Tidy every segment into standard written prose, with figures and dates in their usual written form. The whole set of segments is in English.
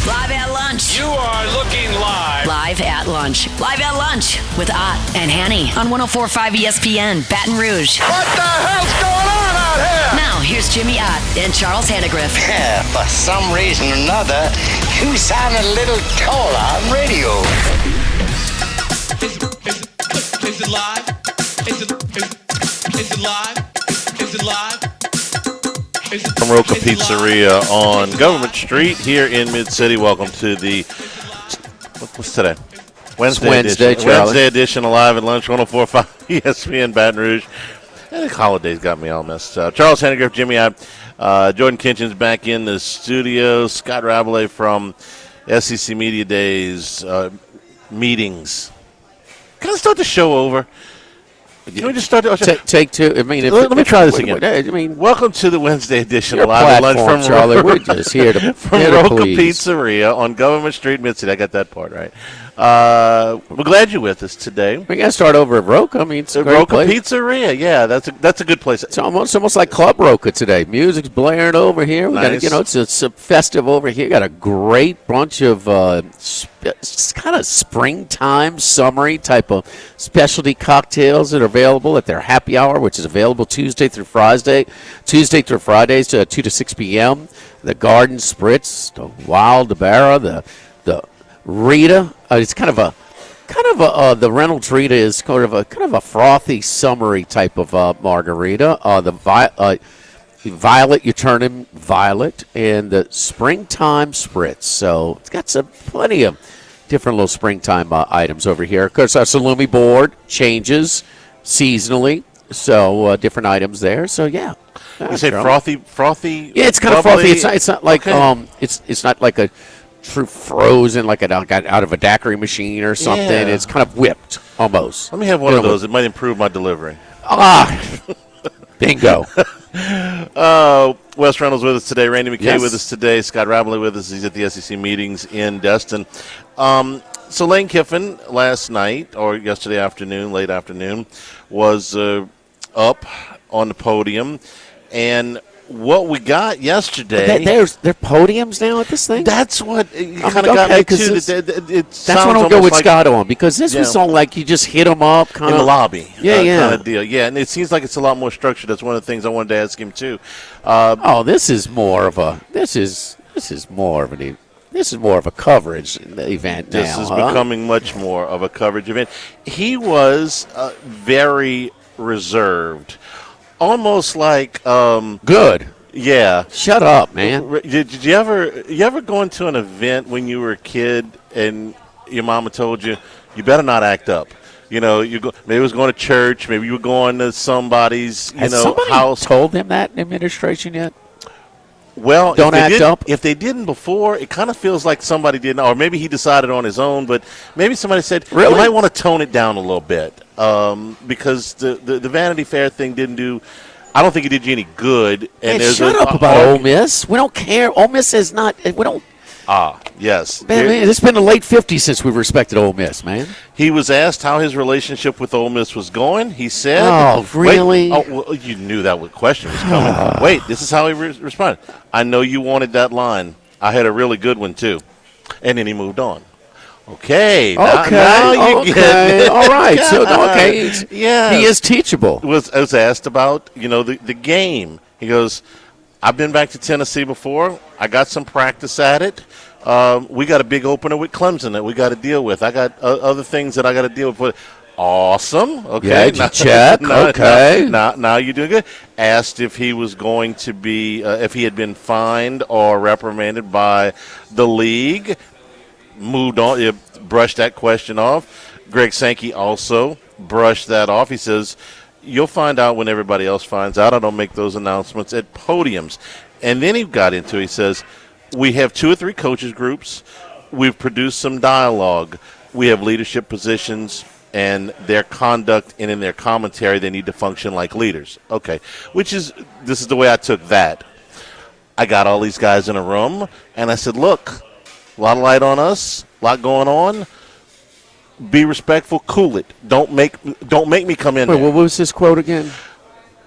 Live at lunch. You are looking live. Live at lunch. Live at lunch with Ott and Hanny on 104.5 ESPN, Baton Rouge. What the hell's going on out here? Now, here's Jimmy Ott and Charles Hannegriff. For some reason or another, you sound a little taller on radio. Is it live? Is it live? Is it live? From Roca Pizzeria on Government Street here in Mid-City. Welcome to the, what's today? Wednesday edition of Live at Lunch, 104.5 ESPN Baton Rouge. And the holidays got me all messed up. Charles Hannegriff, Jimmy Ott, Jordan Kitchens back in the studio. Scott Rabelais from SEC Media Days meetings. Can I start the show over? Can we just start? Take two. I mean, let me try this again. I mean, welcome to the Wednesday edition of Live at Lunch from Charlie. We're just here to from Roca Pizzeria on Government Street, Mid-City. I got that part right. We're glad you're with us today. We got to start over at Roca. I mean, it's a great Roca place. Pizzeria. Yeah, that's a good place. It's almost like Club Roca today. Music's blaring over here. We Nice. got it's festive over here. Got a great bunch of it's kind of springtime, summery type of specialty cocktails that are available at their happy hour, which is available Tuesday through Fridays, 2 to 6 p.m. The Garden Spritz, the Wild Barra, the Rita. It's kind of a the Reynolds Rita is kind of a frothy, summery type of margarita. The Violet, you turn in Violet, and the Springtime Spritz. So it's got plenty of different little springtime items over here. Of course, our salumi board changes seasonally, so different items there. So yeah. You say frothy. Yeah, it's kind of bubbly? frothy. It's not like it's not like a true frozen like out of a daiquiri machine or something. Yeah. It's kind of whipped almost. Let me have one of those. It might improve my delivery. Bingo. Wes Reynolds with us today. Randy McKay Yes. with us today. Scott Rabelais with us. He's at the SEC meetings in Destin. So Lane Kiffin last night or yesterday afternoon, late afternoon, was up on the podium. And what we got yesterday. They're podiums now at this thing? That's what kind of got me, too. That's what I'll go with Scott on, because this was all like you just hit them up. In the lobby. Yeah. Kind of deal. Yeah, and it seems like it's a lot more structured. That's one of the things I wanted to ask him, too. This is more of a coverage event now. This is becoming much more of a coverage event. He was very reserved. Almost like good. Yeah. Shut up, man. Did you ever go into an event when you were a kid and your mama told you better not act up? You know, maybe it was going to church, maybe you were going to somebody's house. Told them that in administration yet? Well, don't act up. If they didn't before, it kind of feels like somebody didn't, or maybe he decided on his own. But maybe somebody said, really? You might want to tone it down a little bit because the Vanity Fair thing didn't do. I don't think it did you any good. And hey, shut up about Ole Miss. We don't care. Ole Miss is not. We don't. Yes. Man, it's been the late 50s since we respected Ole Miss, man. He was asked how his relationship with Ole Miss was going. He said, "Oh, really? Well, you knew that question was coming. Wait, this is how he responded. I know you wanted that line. I had a really good one, too." And then he moved on. Okay. Now you get it. All right. So, okay. Yeah. He is teachable. Was asked about, the game. He goes, I've been back to Tennessee before. I got some practice at it. We got a big opener with Clemson that we got to deal with. I got other things that I got to deal with. Awesome. Okay. Yeah, check. Okay. Now you're doing good. Asked if he was going to be, if he had been fined or reprimanded by the league. Moved on, brushed that question off. Greg Sankey also brushed that off. He says, you'll find out when everybody else finds out. I don't make those announcements at podiums. And then he got into it. He says, we have 2 or 3 coaches groups. We've produced some dialogue. We have leadership positions, and their conduct and in their commentary, they need to function like leaders. Okay, this is the way I took that. I got all these guys in a room, and I said, look, a lot of light on us, a lot going on. Be respectful, cool it. Don't make me come in there. What was his quote again?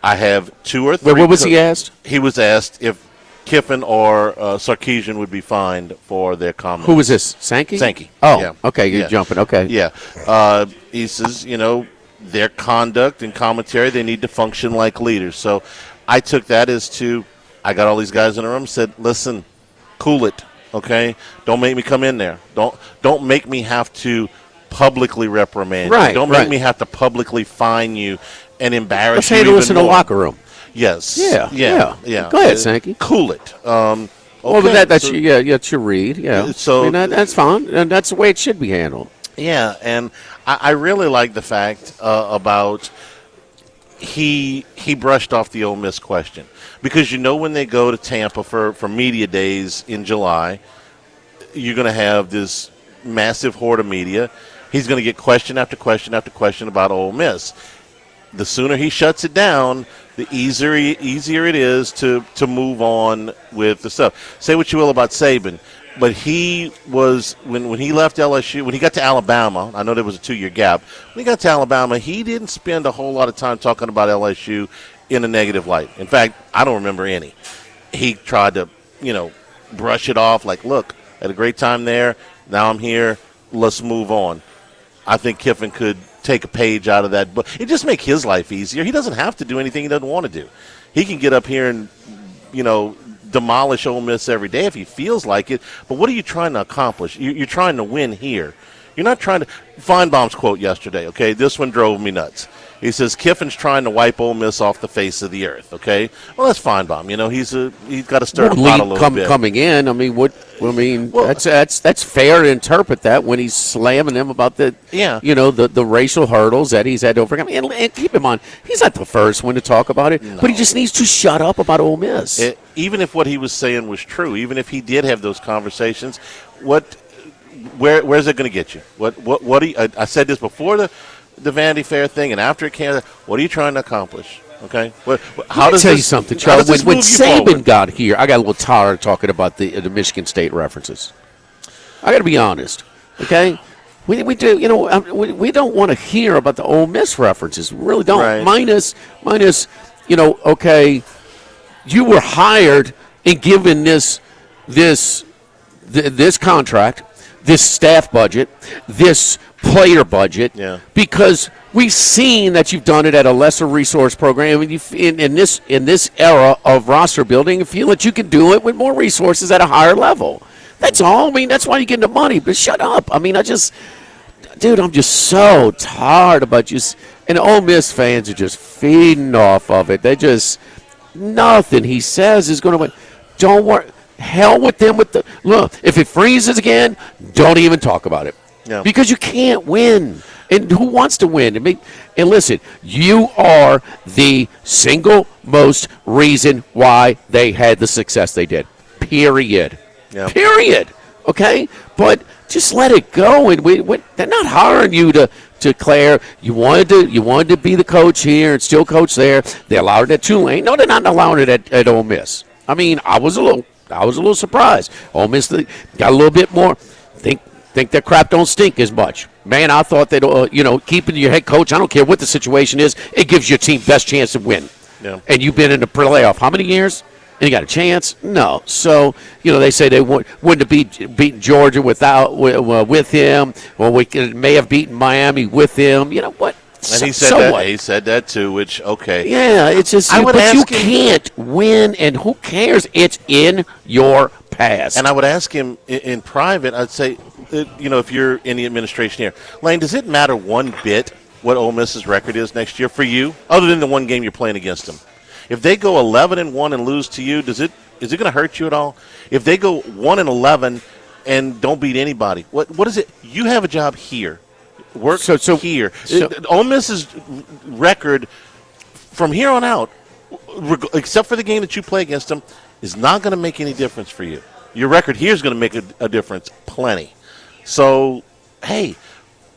I have 2 or 3. What was he asked? He was asked if Kiffin or Sarkisian would be fined for their comments. Who was this? Sankey? Sankey. Oh, yeah. Okay. You're jumping. Okay. Yeah. He says, their conduct and commentary, they need to function like leaders. So I took that as I got all these guys in the room, said, listen, cool it, okay? Don't make me come in there. Don't make me have to publicly reprimand you. Don't make me have to publicly fine you and embarrass Let's you handle even this in the more. locker room. Yes. Yeah. Go ahead, Sankey. Cool it. Okay. Well, but that's your read. Yeah. So that's fine, and that's the way it should be handled. Yeah, and I really like the fact about he brushed off the Ole Miss question, because when they go to Tampa for media days in July, you're going to have this massive horde of media. He's going to get question after question after question about Ole Miss. The sooner he shuts it down, the easier it is to move on with the stuff. Say what you will about Saban, but he was when he left LSU, when he got to Alabama, I know there was a 2-year gap. When he got to Alabama, he didn't spend a whole lot of time talking about LSU in a negative light. In fact, I don't remember any. He tried to, brush it off like, look, I had a great time there. Now I'm here. Let's move on. I think Kiffin could take a page out of that book. It just make his life easier. He doesn't have to do anything he doesn't want to do. He can get up here and, demolish Ole Miss every day if he feels like it. But what are you trying to accomplish? You're trying to win here. You're not trying to – Feinbaum's quote yesterday, okay? This one drove me nuts. He says, Kiffin's trying to wipe Ole Miss off the face of the earth, okay? Well, that's Feinbaum. He's got to stir the pot a little bit. Coming in, that's fair to interpret that when he's slamming them about the racial hurdles that he's had to overcome. And keep in mind, he's not the first one to talk about it, but he just needs to shut up about Ole Miss. Even if what he was saying was true, even if he did have those conversations, where's it going to get you? What do you, I said this before the Vanity Fair thing, and after it came, what are you trying to accomplish? Okay, I'll tell you something, Charlie. When Saban got here, I got a little tired of talking about the Michigan State references. I got to be honest. Okay, we do. We don't want to hear about the Ole Miss references. We really don't. Right. Minus. Okay, you were hired and given this contract, this staff budget, this player budget, because we've seen that you've done it at a lesser resource program, and in this era of roster building, you feel that you can do it with more resources at a higher level. That's all. That's why you get the money. But shut up. I'm just so tired about and Ole Miss fans are just feeding off of it. They just nothing he says is going to win. Don't worry. Hell with them. Look, if it freezes again, don't even talk about it. Yeah. Because you can't win. And who wants to win? And listen, you are the single most reason why they had the success they did. Period. Yeah. Period. Okay? But just let it go. And they're not hiring you to declare you wanted to be the coach here and still coach there. They allowed it at Tulane. No, they're not allowing it at Ole Miss. I was a little surprised. Ole Miss got a little bit more. Think that crap don't stink as much. Man, I thought that keeping your head coach, I don't care what the situation is, it gives your team best chance to win. Yeah. And you've been in the playoff how many years? And you got a chance? No. So, they say they wouldn't have beaten Georgia with him. Well, we may have beaten Miami with him. You know what? And he said that. What? He said that too. Which Yeah, it's just. But you can't win, and who cares? It's in your past. And I would ask him in private. I'd say, if you're in the administration here, Lane, does it matter one bit what Ole Miss's record is next year for you, other than the one game you're playing against them? If they go 11-1 and lose to you, is it going to hurt you at all? If they go 1-11 and don't beat anybody, what is it? You have a job here. Work here. Ole Miss's record from here on out, except for the game that you play against them, is not going to make any difference for you. Your record here is going to make a difference, plenty. So, hey,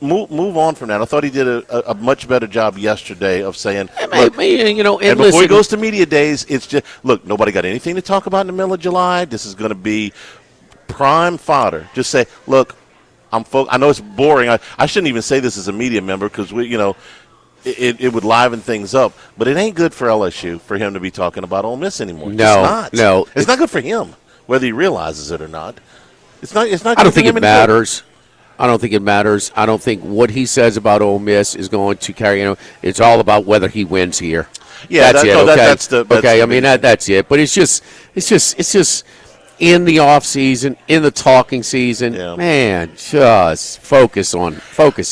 move on from that. I thought he did a much better job yesterday of saying, look, and before he goes to media days, it's just, look, nobody got anything to talk about in the middle of July. This is going to be prime fodder. Just say, look, I know it's boring. I shouldn't even say this as a media member because it would liven things up. But it ain't good for LSU for him to be talking about Ole Miss anymore. No, no. It's not good for him, whether he realizes it or not. It's not. I don't think it matters. I don't think it matters. I don't think what he says about Ole Miss is going to carry. It's all about whether he wins here. Yeah, that's it. Okay, I mean that's it. But it's just in the off season, in the talking season. Yeah. Man, just focus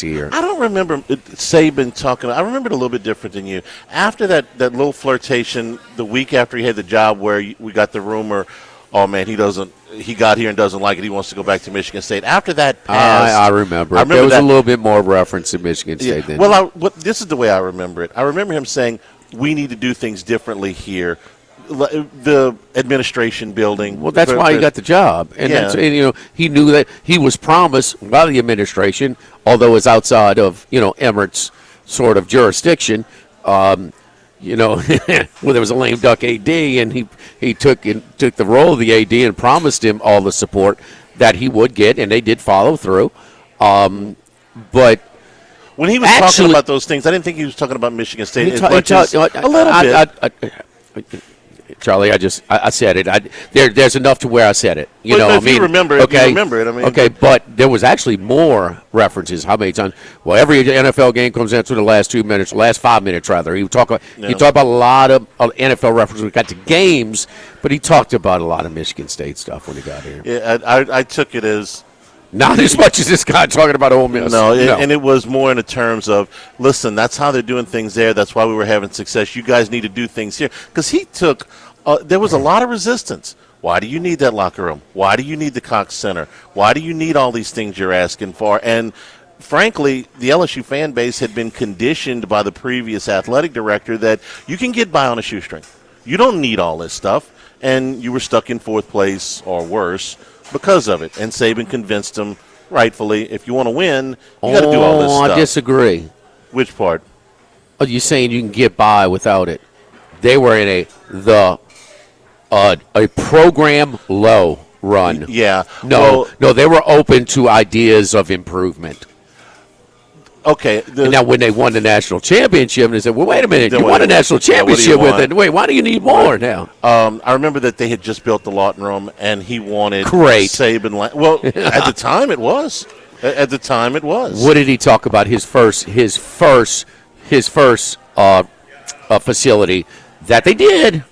here. I don't remember Saban talking. I remember it a little bit different than you. After that little flirtation the week after he had the job, where we got the rumor, oh man, he got here and doesn't like it. He wants to go back to Michigan State. After that passed, I remember. There was a little bit more reference to Michigan State than. Well, this is the way I remember it. I remember him saying, we need to do things differently here. The administration building. Well, that's why he got the job. And he knew that he was promised by the administration, although it's outside of, Emmert's sort of jurisdiction. Well, there was a lame duck AD, and he took the role of the AD and promised him all the support that he would get, and they did follow through. But when he was talking about those things, I didn't think he was talking about Michigan State a little bit. Charlie, I said it. There's enough to where I said it. You remember it. Okay, you remember it. I mean, okay, but there was actually more references. How many times? Well, every NFL game comes down to the last 2 minutes, last 5 minutes rather. He talked about a lot of NFL references when we got to games, but he talked about a lot of Michigan State stuff when he got here. Yeah, I took it as. Not as much as this guy talking about Ole Miss. No, and it was more in the terms of, listen, that's how they're doing things there. That's why we were having success. You guys need to do things here. Because he took there was a lot of resistance. Why do you need that locker room? Why do you need the Cox Center? Why do you need all these things you're asking for? And frankly, the LSU fan base had been conditioned by the previous athletic director that you can get by on a shoestring. You don't need all this stuff. And you were stuck in fourth place or worse because of it. And Saban convinced him, rightfully, if you want to win, you got to do all this stuff. I disagree. Which part? Are you saying you can get by without it? They were in a program low run. Yeah. No, they were open to ideas of improvement. Okay. Now, when they won the national championship, they said, well, wait a minute. You won a national championship with it. Wait, why do you need more now? I remember that they had just built the Lawton Room, and he wanted Saban. Well, at the time it was. At the time it was. What did he talk about? His first facility that they did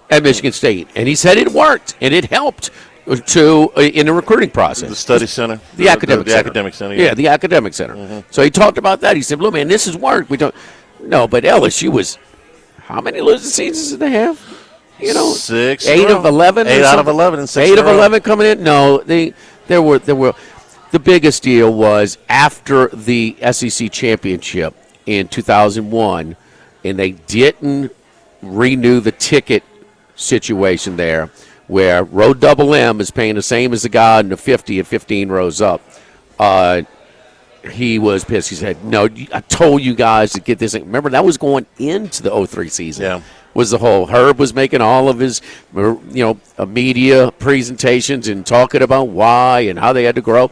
at Michigan State. And he said it worked, and it helped in the recruiting process. The study center? The academic center. Academic center, yeah. The academic center. Mm-hmm. So he talked about that. He said, look, man, this has worked. No, but LSU was, how many losing seasons did they have? 6. 8 of 11? 8 out of 11 and 6 8 of 11 coming in? No, there were. The biggest deal was after the SEC championship in 2001, and they didn't renew the ticket situation there, where row double M is paying the same as the guy in the 50 and 15 rows up. He was pissed. He said, no, I told you guys to get this. Remember, that was going into the 03 season. Yeah. Was the whole Herb was making all of his, media presentations and talking about why and how they had to grow.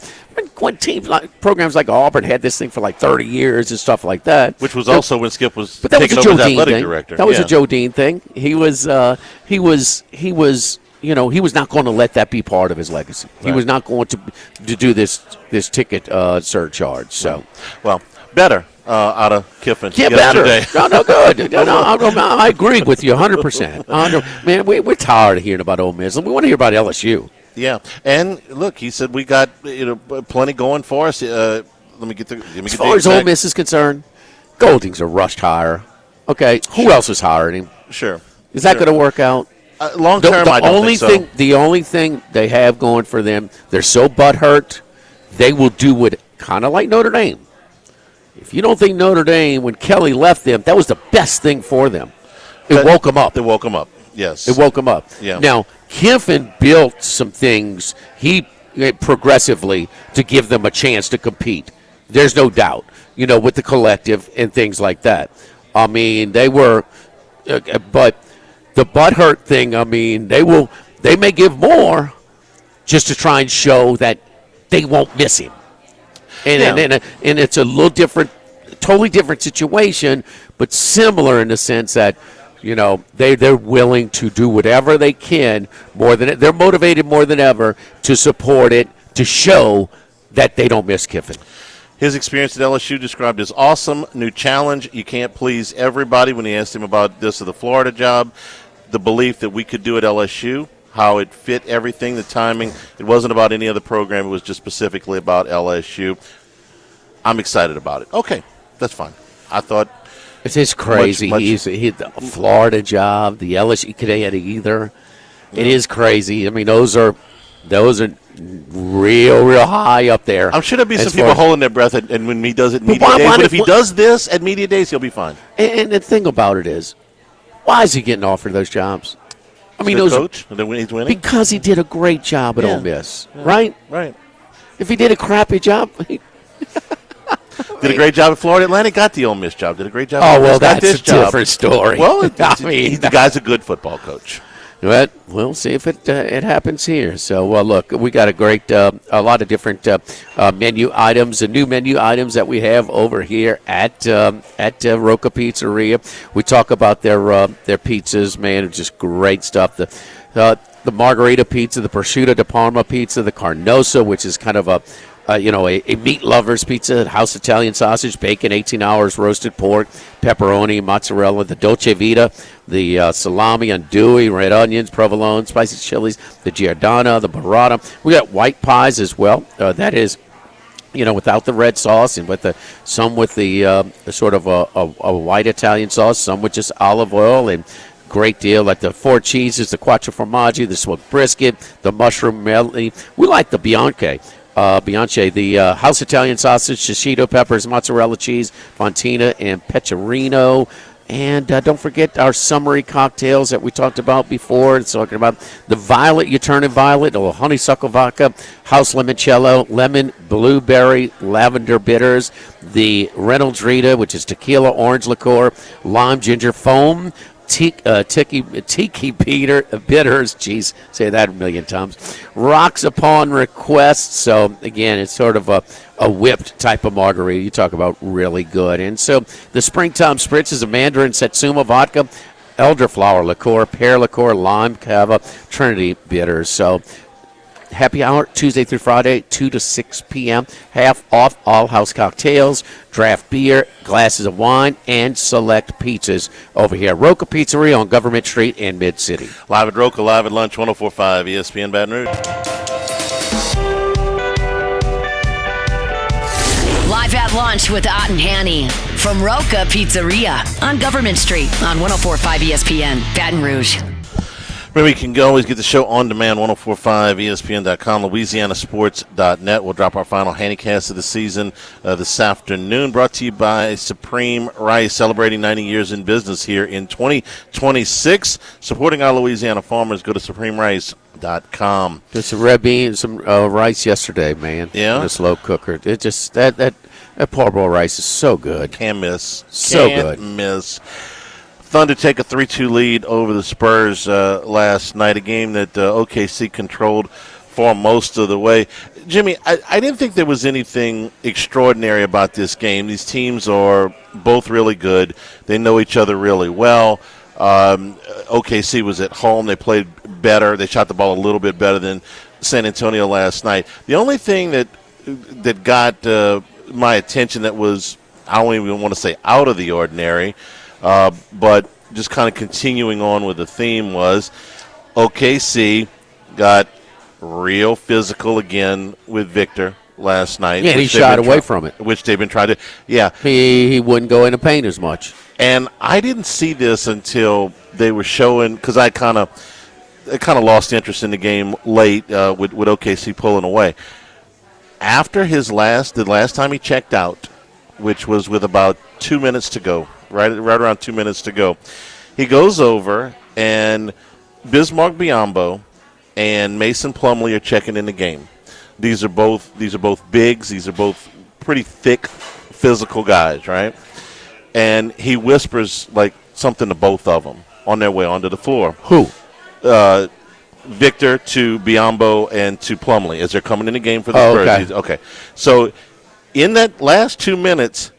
When teams programs like Auburn had this thing for like 30 years and stuff like that. Which was also when Skip was taking over as athletic director. That was a Joe Dean thing. He was not going to let that be part of his legacy. Right. He was not going to do this ticket surcharge. So, well, better out of Kiffin. Yeah, better. No, good. I agree with you 100%. Man, we're tired of hearing about Ole Miss, and we want to hear about LSU. Yeah, and look, he said we got plenty going for us. Let me get as far as Ole Miss is concerned, Golding's a rushed hire. Okay, who else is hiring him? Sure. Is that going to work out? Long term, I don't think so. The only thing they have going for them, they're so butthurt, they will do it kind of like Notre Dame. If you don't think Notre Dame, when Kelly left them, that was the best thing for them. It woke them up. It woke them up. Yes. It woke them up. Yeah. Now, Kiffin built some things progressively to give them a chance to compete. There's no doubt, with the collective and things like that. I mean, they were, but the butthurt thing, I mean, they may give more just to try and show that they won't miss him. And it's a little different totally different situation, but similar in the sense that, you know, they're willing to do whatever they can they're motivated more than ever to support it, to show that they don't miss Kiffin. His experience at LSU described as awesome, new challenge. You can't please everybody. When he asked him about this of the Florida job, the belief that we could do at LSU, how it fit everything, the timing. It wasn't about any other program. It was just specifically about LSU. I'm excited about it. Okay, that's fine. I thought it's just crazy. He the Florida job, the LSU could have had either. Yeah. It is crazy. I mean, those are real high up there. I'm sure there'll be some people holding their breath, and when he does it media days. But if he does this at media days, he'll be fine. And the thing about it is, why is he getting offered those jobs? I mean, those coach, and then he's winning because he did a great job at Ole Miss, right? Right. If he did a crappy job, did a great job at Florida Atlantic. Got the Ole Miss job. Did a great job. Oh well, that's a different story. Well, the guy's a good football coach. But we'll see if it happens here. So, look, we got a lot of different menu items and new menu items that we have over here at Roca Pizzeria. We talk about their pizzas, man, it's just great stuff. The margarita pizza, the prosciutto di Parma pizza, the Carnosa, which is kind of a meat lover's pizza, house Italian sausage, bacon, 18 hours, roasted pork, pepperoni, mozzarella, the Dolce Vita, the salami, andouille, red onions, provolone, spicy chilies, the Giordana, the burrata. We got white pies as well. That is, without the red sauce, and some with the sort of a white Italian sauce, some with just olive oil, and great deal, like the 4 cheeses, the quattro formaggi, the smoked brisket, the mushroom medley. We like the Bianche, the house Italian sausage, shishito peppers, mozzarella cheese, fontina, and pecorino. And don't forget our summery cocktails that we talked about before. It's talking about the violet, you turn it violet, or honeysuckle vodka, house limoncello, lemon, blueberry, lavender bitters, the Reynolds Rita, which is tequila, orange liqueur, lime, ginger foam, tiki bitters, geez, say that a million times, rocks upon request. So again, it's sort of a whipped type of margarita. You talk about really good. And so the springtime spritz is a mandarin satsuma vodka, elderflower liqueur, pear liqueur, lime cava, Trinity bitters. So happy hour Tuesday through Friday, 2 to 6 p.m. Half off all house cocktails, draft beer, glasses of wine, and select pizzas over here. Roca Pizzeria on Government Street in Mid-City. Live at Roca, live at lunch, 104.5 ESPN Baton Rouge. Live at lunch with Ott and Hanny from Roca Pizzeria on Government Street on 104.5 ESPN Baton Rouge. Remember, you can always get the show on demand, 1045ESPN.com, LouisianaSports.net. We'll drop our final handicast of the season this afternoon, brought to you by Supreme Rice, celebrating 90 years in business here in 2026. Supporting our Louisiana farmers, go to SupremeRice.com. There's some red beans, some rice yesterday, man. Yeah? In a slow cooker. It just, that parboiled rice is so good. Can't miss. Can't miss. Thunder take a 3-2 lead over the Spurs last night, a game that OKC controlled for most of the way. Jimmy, I didn't think there was anything extraordinary about this game. These teams are both really good. They know each other really well. OKC was at home. They played better. They shot the ball a little bit better than San Antonio last night. The only thing that got my attention that was, I don't even want to say out of the ordinary, but just kind of continuing on with the theme, was OKC got real physical again with Victor last night. Yeah, he shot away from it. Which they've been trying to, yeah. He wouldn't go in the paint as much. And I didn't see this until they were showing, because I kind of lost interest in the game late with OKC pulling away. After the last time he checked out, which was with about 2 minutes to go, right around 2 minutes to go, he goes over, and Bismarck Biyombo and Mason Plumlee are checking in the game. These are both bigs. These are both pretty thick, physical guys, right? And he whispers like something to both of them on their way onto the floor. Who? Victor to Biyombo and to Plumlee as they're coming in the game for the Spurs. Okay. Okay. So in that last 2 minutes,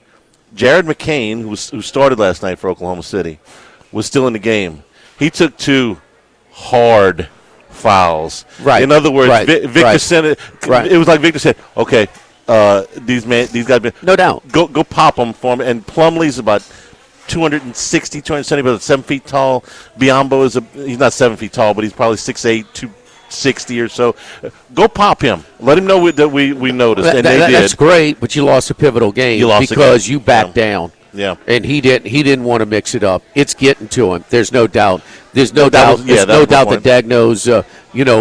Jared McCain, who started last night for Oklahoma City, was still in the game. He took 2 hard fouls. Right. In other words, Right. Victor Right. said it. Right. It was like Victor said, "Okay, these guys, No doubt. go pop them for me." And Plumlee's about 260, 270, but 7 feet tall. Biombo he's not 7 feet tall, but he's probably 6'8", 260 or so. Go pop him. Let him know that we noticed, and they did. That's great, but you lost a pivotal game because you backed down. Yeah. And he didn't want to mix it up. It's getting to him. There's no doubt. There's no doubt that Dagno's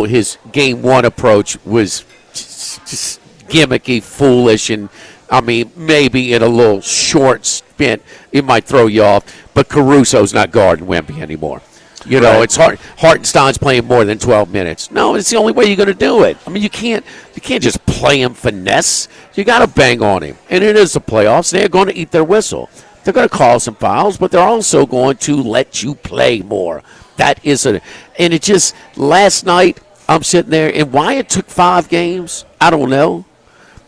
his game 1 approach was just gimmicky, foolish, and I mean maybe in a little short stint it might throw you off. But Caruso's not guarding Wemby anymore. It's Hartenstein's playing more than 12 minutes. No, it's the only way you're going to do it. I mean, you can't just play him finesse. You got to bang on him. And it is the playoffs. They're going to eat their whistle. They're going to call some fouls, but they're also going to let you play more. And it just, last night, I'm sitting there, and why it took 5 games, I don't know.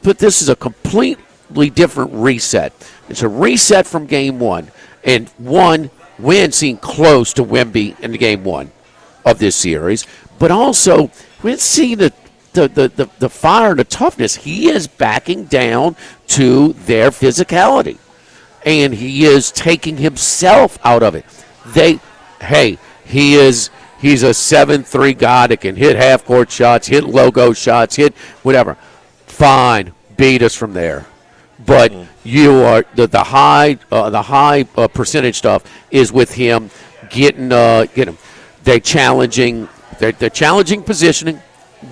But this is a completely different reset. It's a reset from game 1. And we hadn't seen close to Wemby in the game 1 of this series, but also we didn't see the fire and the toughness. He is backing down to their physicality, and he is taking himself out of it. He's a 7'3" guy that can hit half-court shots, hit logo shots, hit whatever. Fine, beat us from there. But you are the high percentage stuff is with him getting him. They're challenging positioning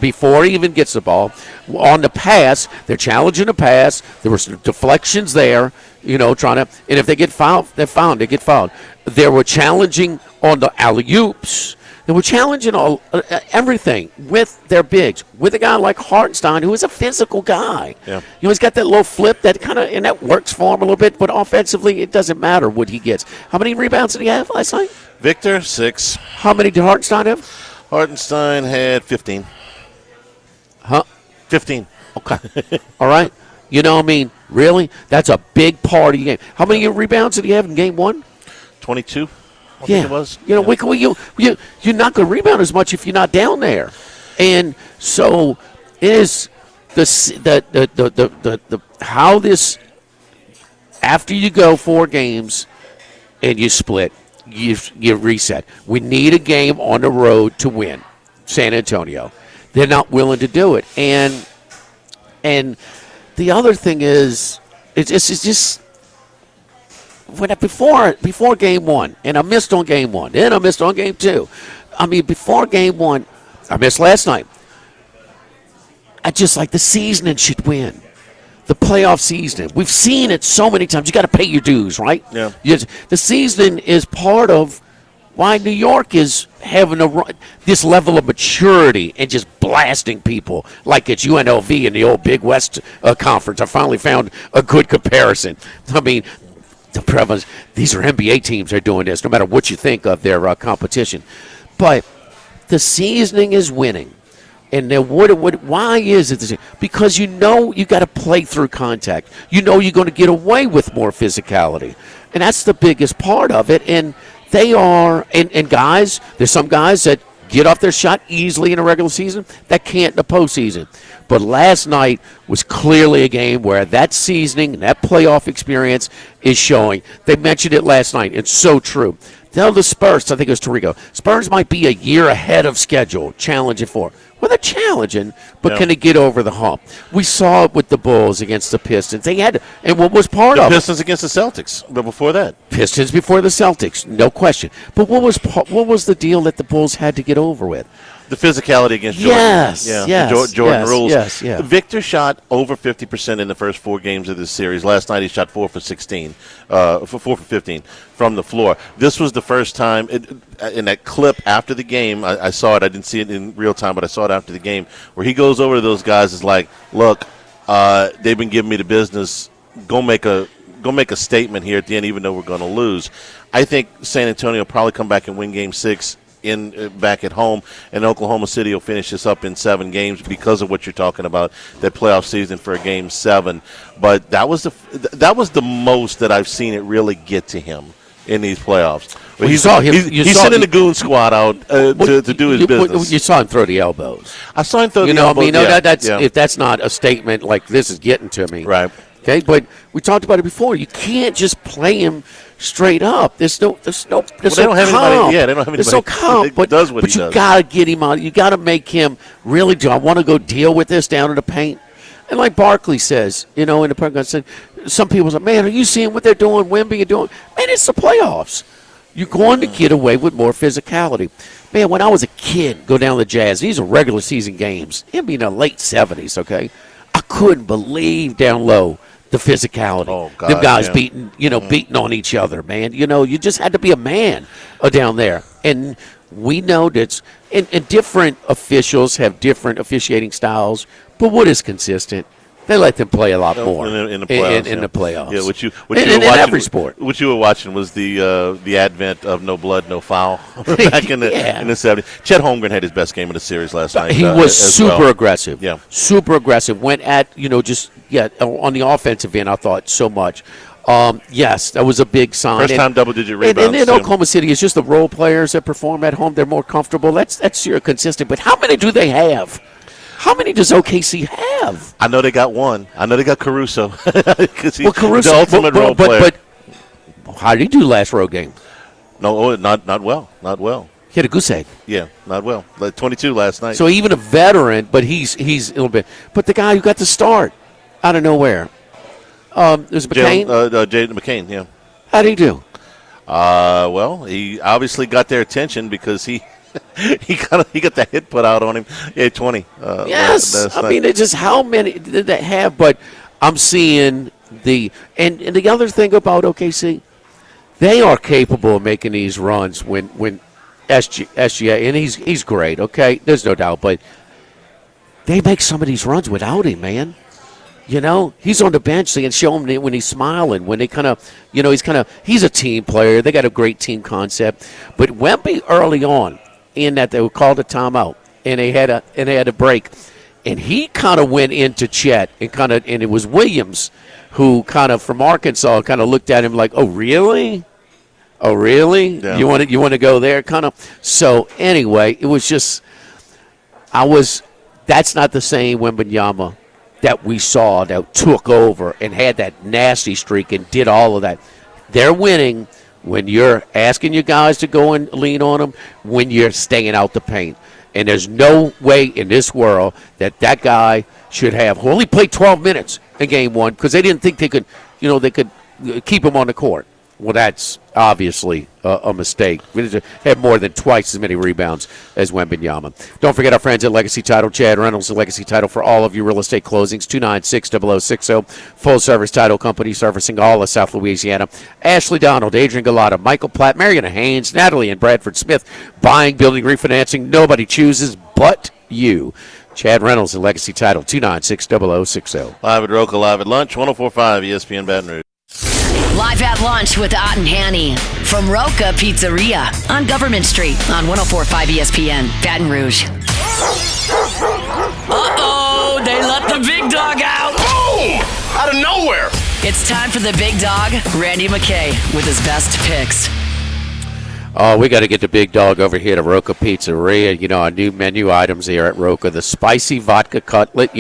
before he even gets the ball. On the pass, they're challenging the pass. There were some deflections there, trying to. And if they get fouled, they get fouled. They were challenging on the alley-oops. They were challenging everything with their bigs, with a guy like Hartenstein, who is a physical guy. Yeah. He's got that little flip and that works for him a little bit, but offensively, it doesn't matter what he gets. How many rebounds did he have last night? Victor, 6. How many did Hartenstein have? Hartenstein had 15. Huh? 15. Okay. All right. Really? That's a big part of the game. How many rebounds did he have in game 1? 22. I think it was. You're not going to rebound as much if you're not down there, and so is the how this after you go 4 games and you split, you reset. We need a game on the road to win San Antonio. They're not willing to do it, and the other thing is it's just. Before game 1, and I missed on game 1, then I missed on game 2. I mean, before game 1, I missed last night. I just like the seasoning should win. The playoff seasoning. We've seen it so many times. You got to pay your dues, right? Yeah. The seasoning is part of why New York is having this level of maturity and just blasting people like it's UNLV in the old Big West Conference. I finally found a good comparison. I mean, these are NBA teams that are doing this, no matter what you think of their competition. But the seasoning is winning. And then why is it? Because you got to play through contact. You're going to get away with more physicality. And that's the biggest part of it. And they are, and guys, there's some guys that get off their shot easily in a regular season that can't in the postseason. But last night was clearly a game where that seasoning, that playoff experience is showing. They mentioned it last night. It's so true. Now the Spurs, I think it was Tarico, Spurs might be a year ahead of schedule, challenging for. Well, they're challenging, but can they get over the hump? We saw it with the Bulls against the Pistons. They had, and what was part of it? Pistons against the Celtics, but before that. Pistons before the Celtics, no question. But what was the deal that the Bulls had to get over with? The physicality against Jordan. Yes. Jordan rules. Yes. Victor shot over 50% in the first 4 games of this series. Last night he shot 4 for 15 from the floor. This was the first time in that clip after the game. I saw it. I didn't see it in real time, but I saw it after the game where he goes over to those guys. Is like, look, they've been giving me the business. Go make a statement here at the end, even though we're going to lose. I think San Antonio will probably come back and win Game 6 back at home, and Oklahoma City will finish this up in 7 games because of what you're talking about, that playoff season for a Game 7. But that was the most that I've seen it really get to him in these playoffs. Well, he's sending the goon squad out to do his business. You saw him throw the elbows. I saw him throw the elbows. If that's not a statement like this is getting to me. Right. Okay, but we talked about it before. You can't just play him straight up. There's no comp. They don't have anybody. There's no comp. But does what he you does. got to get him out. You got to make him really do. I want to go deal with this down in the paint. And like Barkley says, in the program, said some people say, "Man, are you seeing what they're doing? Wemby are doing? Man, it's the playoffs. You're going to get away with more physicality." Man, when I was a kid, go down to the Jazz. These are regular season games. It'd be in the late 70s. Okay, I couldn't believe down low the physicality. Oh, God, them guys beating on each other, man. You just had to be a man down there. And we know that and different officials have different officiating styles, but what is consistent? They let them play a lot more in the playoffs. In the playoffs. Yeah, what you in were watching, every sport. What you were watching was the advent of no blood, no foul back in the 70s. Chet Holmgren had his best game of the series last night. He was super aggressive. Yeah, super aggressive. Went at on the offensive end. I thought so much. Yes, that was a big sign. First time double-digit rebounds. And in Oklahoma City, it's just the role players that perform at home. They're more comfortable. That's your consistent. But how many do they have? How many does OKC have? I know they got one. I know they got Caruso. Because he's Caruso, the ultimate role player. But how did he do last road game? No, not well. Not well. He had a goose egg. Yeah, not well. 22 last night. So even a veteran, but he's a little bit. But the guy who got the start out of nowhere, there's McCain. Jaden McCain. Yeah. How did he do? Well, he obviously got their attention because he got that hit put out on him. Yeah, 20. Yes, I mean, it's just how many did they have? But I'm seeing and the other thing about OKC, they are capable of making these runs when SGA, and he's great. Okay, there's no doubt, but they make some of these runs without him, man. He's on the bench. They can show him when he's smiling, when they kind of, he's a team player. They got a great team concept. But Wemby early on, in that they were called a timeout, and they had a break, and he kind of went into Chet, and it was Williams who kind of from Arkansas kind of looked at him like, oh really? Yeah. You want to go there, kind of. So anyway, it was just that's not the same Wembanyama that we saw that took over and had that nasty streak and did all of that. They're winning when you're asking your guys to go and lean on them, when you're staying out the paint. And there's no way in this world that guy should have only played 12 minutes in game 1 because they didn't think they could keep him on the court. Well, that's obviously a mistake. We had more than twice as many rebounds as Wembanyama. Don't forget our friends at Legacy Title. Chad Reynolds at Legacy Title for all of your real estate closings. 296-0060. Full-service title company servicing all of South Louisiana. Ashley Donald, Adrian Galata, Michael Platt, Mariana Haynes, Natalie and Bradford Smith. Buying, building, refinancing. Nobody chooses but you. Chad Reynolds at Legacy Title. 296-0060. Live at Roca, live at lunch. 104.5 ESPN Baton Rouge. Live at lunch with Ott and Hanny from Roca Pizzeria on Government Street on 104.5 ESPN, Baton Rouge. Uh-oh, they let the big dog out. Boom! Out of nowhere. It's time for the big dog, Randy McKay, with his best picks. Oh, we got to get the big dog over here to Roca Pizzeria. Our new menu items here at Roca. The spicy vodka cutlet,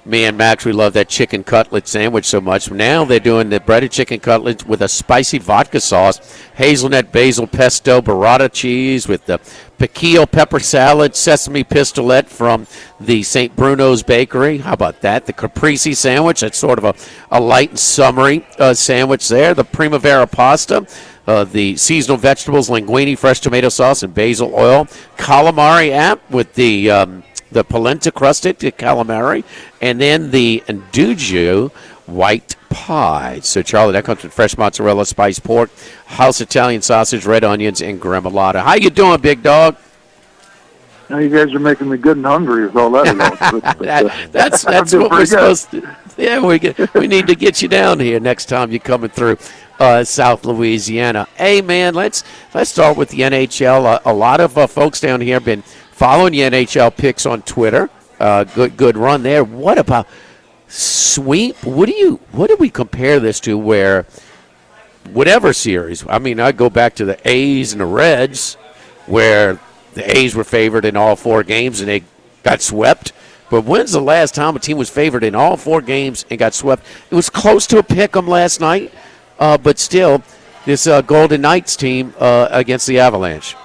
me and Max, we love that chicken cutlet sandwich so much. Now they're doing the breaded chicken cutlet with a spicy vodka sauce, hazelnut, basil, pesto, burrata cheese with the piquillo pepper salad, sesame pistolette from the St. Bruno's Bakery. How about that? The caprese sandwich, that's sort of a light and summery sandwich there. The primavera pasta. The seasonal vegetables, linguine, fresh tomato sauce, and basil oil. Calamari app with the polenta crusted calamari, and then the Nduju white pie. So, Charlie, that comes with fresh mozzarella, spiced pork, house Italian sausage, red onions, and gremolata. How you doing, big dog? Now you guys are making me good and hungry with all that. That's what we're supposed to. Yeah, we need to get you down here next time you're coming through South Louisiana. Hey, man, let's start with the NHL. A lot of folks down here have been following the NHL picks on Twitter. Good run there. What about sweep? What do we compare this to? Where whatever series, I mean, I go back to the A's and the Reds, where the A's were favored in all 4 games and they got swept. But when's the last time a team was favored in all 4 games and got swept? It was close to a pick 'em last night, but still, this Golden Knights team against the Avalanche.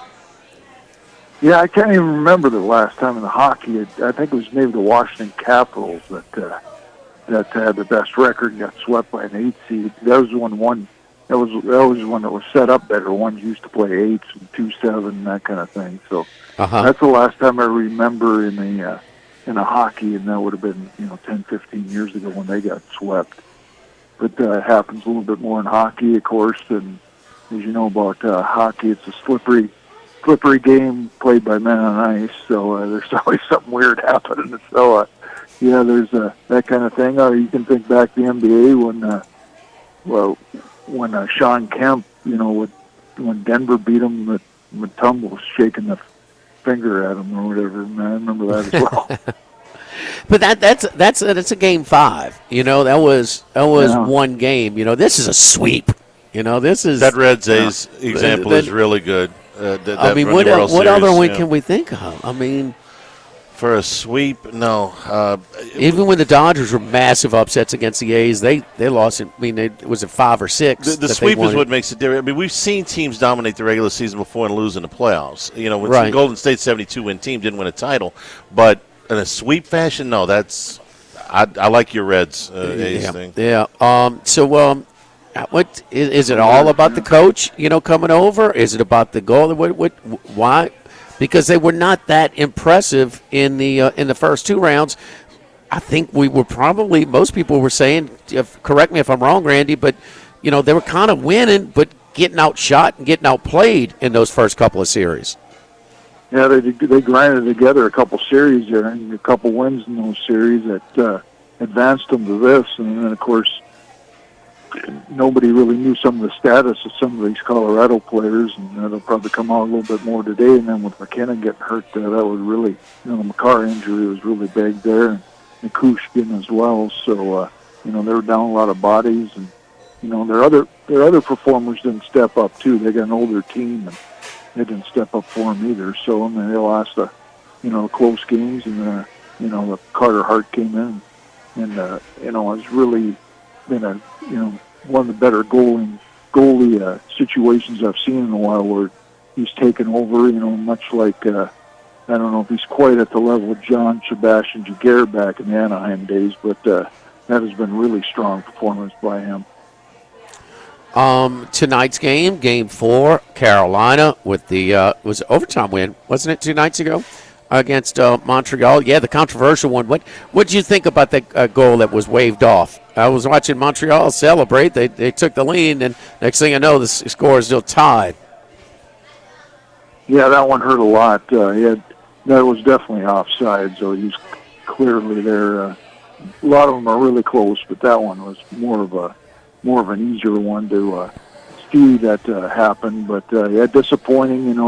Yeah, I can't even remember the last time in the hockey. I think it was maybe the Washington Capitals that had the best record and got swept by an 8 seed. That was one. That was one that was set up better. Ones used to play 8s and 2-7 and that kind of thing. So that's the last time I remember in the hockey, and that would have been 10, 15 years ago when they got swept. But it happens a little bit more in hockey, of course. And as you know about hockey, it's a slippery game played by men on ice. So there's always something weird happening. So there's that kind of thing. Or you can think back to the NBA when Sean Kemp, when Denver beat him, Mutombo was shaking the finger at him or whatever. And I remember that as well. But that's a game 5. That was one game. This is a sweep. This is that Reds A's example is really good. I mean, what other one can we think of? I mean, for a sweep, no. Even when the Dodgers were massive upsets against the A's, they lost. I mean, it was 5 or 6. The sweep is what makes it different. I mean, we've seen teams dominate the regular season before and lose in the playoffs. When the Golden State 72-win team didn't win a title, but in a sweep fashion, no. I like your Reds A's thing. Yeah. What is it all about the coach? Coming over? Is it about the goal? Why? Because they were not that impressive in the first 2 rounds. I think most people were saying, correct me if I'm wrong, Randy, but they were kind of winning, but getting outshot and getting outplayed in those first couple of series. Yeah, they grinded together a couple series there, and a couple wins in those series that advanced them to this, and then of course nobody really knew some of the status of some of these Colorado players, and they'll probably come out a little bit more today. And then with McKinnon getting hurt, that was really, the Makar injury was really big there, and Kush getting as well. So, they were down a lot of bodies, and their other performers didn't step up too. They got an older team, and they didn't step up for them either. So, I mean, they lost the close games, and the Carter Hart came in, and it's really been one of the better goalie situations I've seen in a while, where he's taken over, much like, I don't know if he's quite at the level of John Sebastian Jaguar back in the Anaheim days, but that has been really strong performance by him. Tonight's game 4, Carolina with the was an overtime win, wasn't it, 2 nights ago against Montreal? Yeah, the controversial one. What did you think about that goal that was waved off? I was watching Montreal celebrate. They took the lead, and next thing I know, the score is still tied. Yeah, that one hurt a lot. That was definitely offside, so he's clearly there. A lot of them are really close, but that one was more of an easier one to see that happen. But disappointing.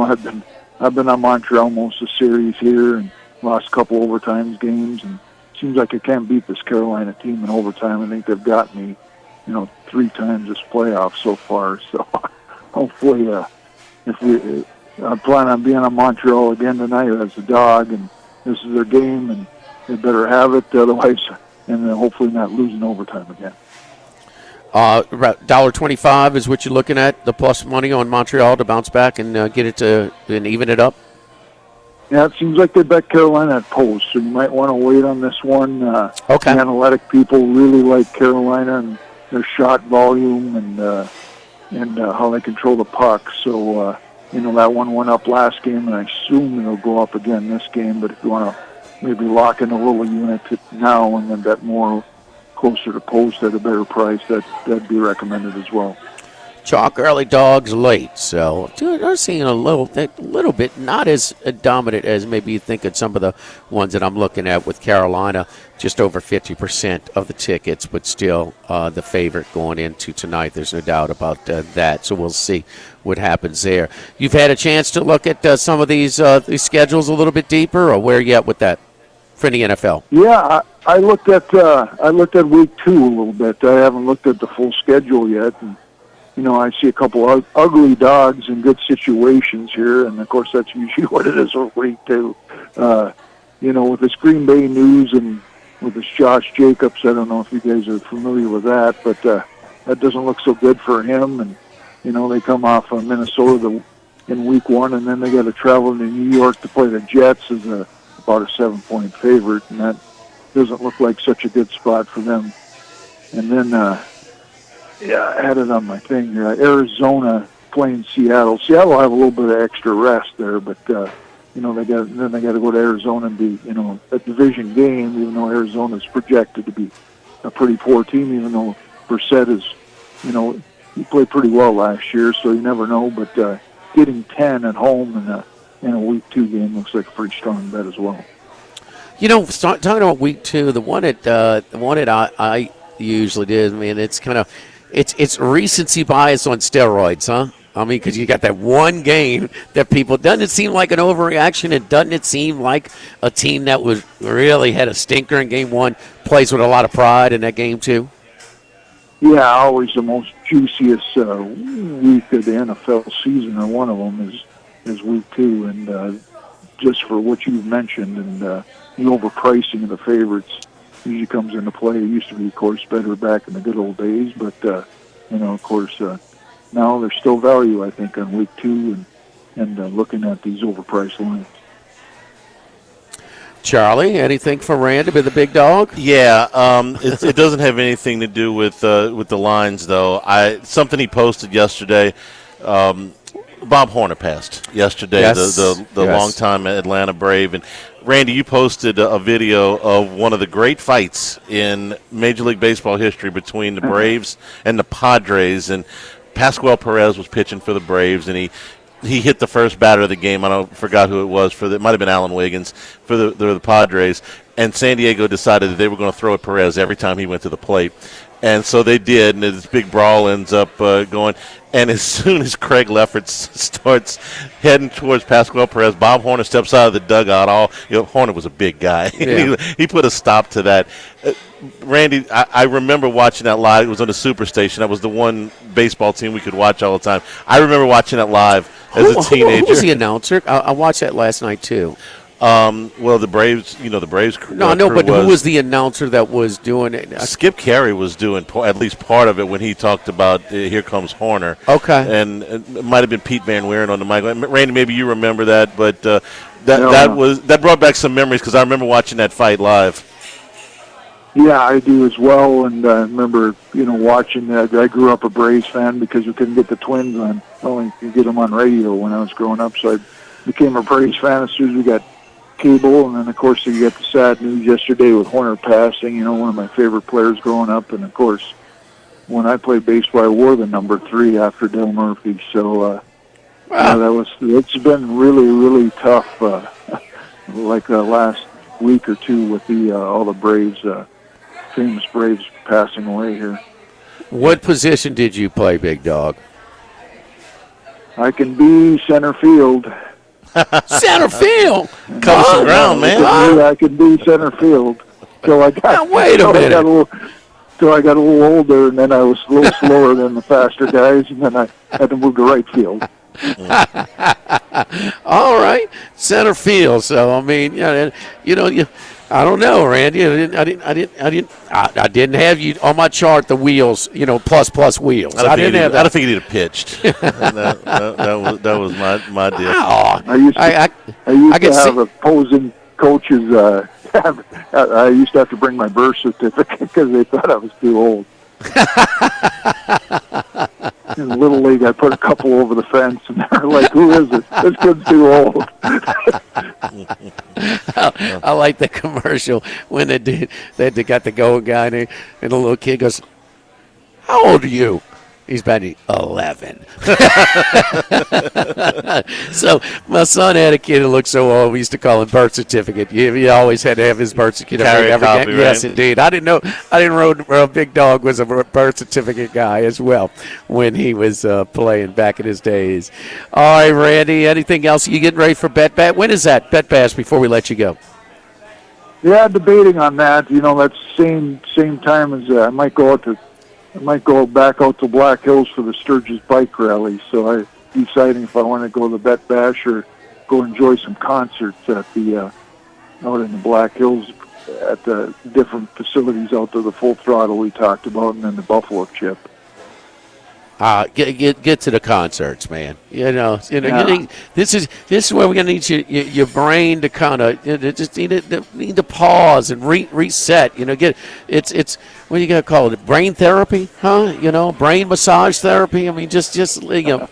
I've been on Montreal most of the series here and lost a couple overtime games, and it seems like I can't beat this Carolina team in overtime. I think they've got me, 3 times this playoff so far. So hopefully, I plan on being on Montreal again tonight as a Dog, and this is their game, and they better have it otherwise, and then hopefully not losing overtime again. About $1.25 is what you're looking at, the plus money on Montreal to bounce back and get it to and even it up. Yeah, it seems like they bet Carolina at post, so you might want to wait on this one. Okay. The analytic people really like Carolina and their shot volume and how they control the puck. So that one went up last game, and I assume it'll go up again this game. But if you want to maybe lock in a little unit now and then bet more closer to post at a better price, that'd be recommended as well. Chalk early, dogs late. So I'm seeing a little bit, not as dominant as maybe you think of some of the ones that I'm looking at with Carolina, just over 50% of the tickets, but still the favorite going into tonight. There's no doubt about that. So we'll see what happens there. You've had a chance to look at some of these schedules a little bit deeper, or where are you at with that for the NFL? Yeah, I looked at week 2 a little bit. I haven't looked at the full schedule yet. And, I see a couple of ugly dogs in good situations here, and of course that's usually what it is for week 2. With this Green Bay news and with this Josh Jacobs, I don't know if you guys are familiar with that, but that doesn't look so good for him. And they come off of Minnesota in week 1, and then they got to travel to New York to play the Jets as about a 7-point favorite, and that doesn't look like such a good spot for them. And then, I had it on my thing here. Arizona playing Seattle. Seattle will have a little bit of extra rest there, but they got to go to Arizona and be a division game. Even though Arizona's projected to be a pretty poor team, even though Brissett is, he played pretty well last year, so you never know. But getting 10 at home in a week 2 game looks like a pretty strong bet as well. Talking about week 2, the one that I usually did, man, it's kind of it's recency bias on steroids, huh? I mean, because you got that one game that people, doesn't it seem like an overreaction? And doesn't it seem like a team that was really had a stinker in game 1 plays with a lot of pride in that game too? Yeah, always the most juiciest week of the NFL season, or one of them is week 2, and just for what you've mentioned, and the overpricing of the favorites usually comes into play. It used to be, of course, better back in the good old days, but of course, now there's still value, I think, on week 2 and looking at these overpriced lines. Charlie, anything for Rand to be the big dog? Yeah, it doesn't have anything to do with the lines, though. Something he posted yesterday. Bob Horner passed yesterday, yes. the yes. longtime Atlanta Brave. And Randy, you posted a video of one of the great fights in Major League Baseball history between the Braves and the Padres. And Pascual Perez was pitching for the Braves, and he hit the first batter of the game. I forgot who it was. It might have been Alan Wiggins for the Padres. And San Diego decided that they were going to throw at Perez every time he went to the plate. And so they did, and this big brawl ends up going. And as soon as Craig Lefferts starts heading towards Pascual Perez, Bob Horner steps out of the dugout. Horner was a big guy. Yeah. he put a stop to that. Randy, I remember watching that live. It was on the Superstation. That was the one baseball team we could watch all the time. I remember watching that live as a teenager. Who was the announcer? I watched that last night too. The Braves, the Braves crew. No, but who was the announcer that was doing it? Skip Carey was doing at least part of it when he talked about Here Comes Horner. Okay. And it might have been Pete Van Wieren on the mic. Randy, maybe you remember that, but that brought back some memories because I remember watching that fight live. Yeah, I do as well, and I remember, watching that. I grew up a Braves fan because we couldn't get the Twins on. Only could get them on radio when I was growing up, so I became a Braves fan as soon as we got cable. And then, of course, you got the sad news yesterday with Horner passing, one of my favorite players growing up. And, of course, when I played baseball, I wore the number 3 after Del Murphy. So, it's been really, really tough, like the last week or 2 with all the Braves, famous Braves passing away here. What position did you play, big dog? I can be center field. Center field? Cover some ground, man. I could be center field. So I got. Now, wait a minute. So I got a little older, and then I was a little slower than the faster guys, and then I had to move to right field. All right, center field. So I mean, I don't know, Randy. I didn't have you on my chart. The wheels, plus wheels. I didn't have that. I don't think you'd have pitched. that was my deal. Oh, I used to have opposing coaches. I used to have to bring my birth certificate because they thought I was too old. In Little League, I put a couple over the fence, and they're like, "Who is it? This kid's too old." I like the commercial when they got the going guy, and the little kid goes, "How old are you?" He's batting 11. So my son had a kid who looked so old. We used to call him birth certificate. He always had to have his birth certificate Carry a every copy, game. right? Yes, indeed. I didn't know Big Dog was a birth certificate guy as well when he was playing back in his days. All right, Randy, anything else? You getting ready for Bet Bash? When is that, Bet Bash, before we let you go? Yeah, debating on that. That's same time as I might go back out to Black Hills for the Sturgis Bike Rally. So I'm deciding if I want to go to the Bet Bash or go enjoy some concerts at the out in the Black Hills at the different facilities out there, the Full Throttle we talked about, and then the Buffalo Chip. Get to the concerts, man. Yeah. This is where we're gonna need your brain to kind of just need to pause and reset. It's what do you gotta call it? Brain therapy, huh? Brain massage therapy. I mean, just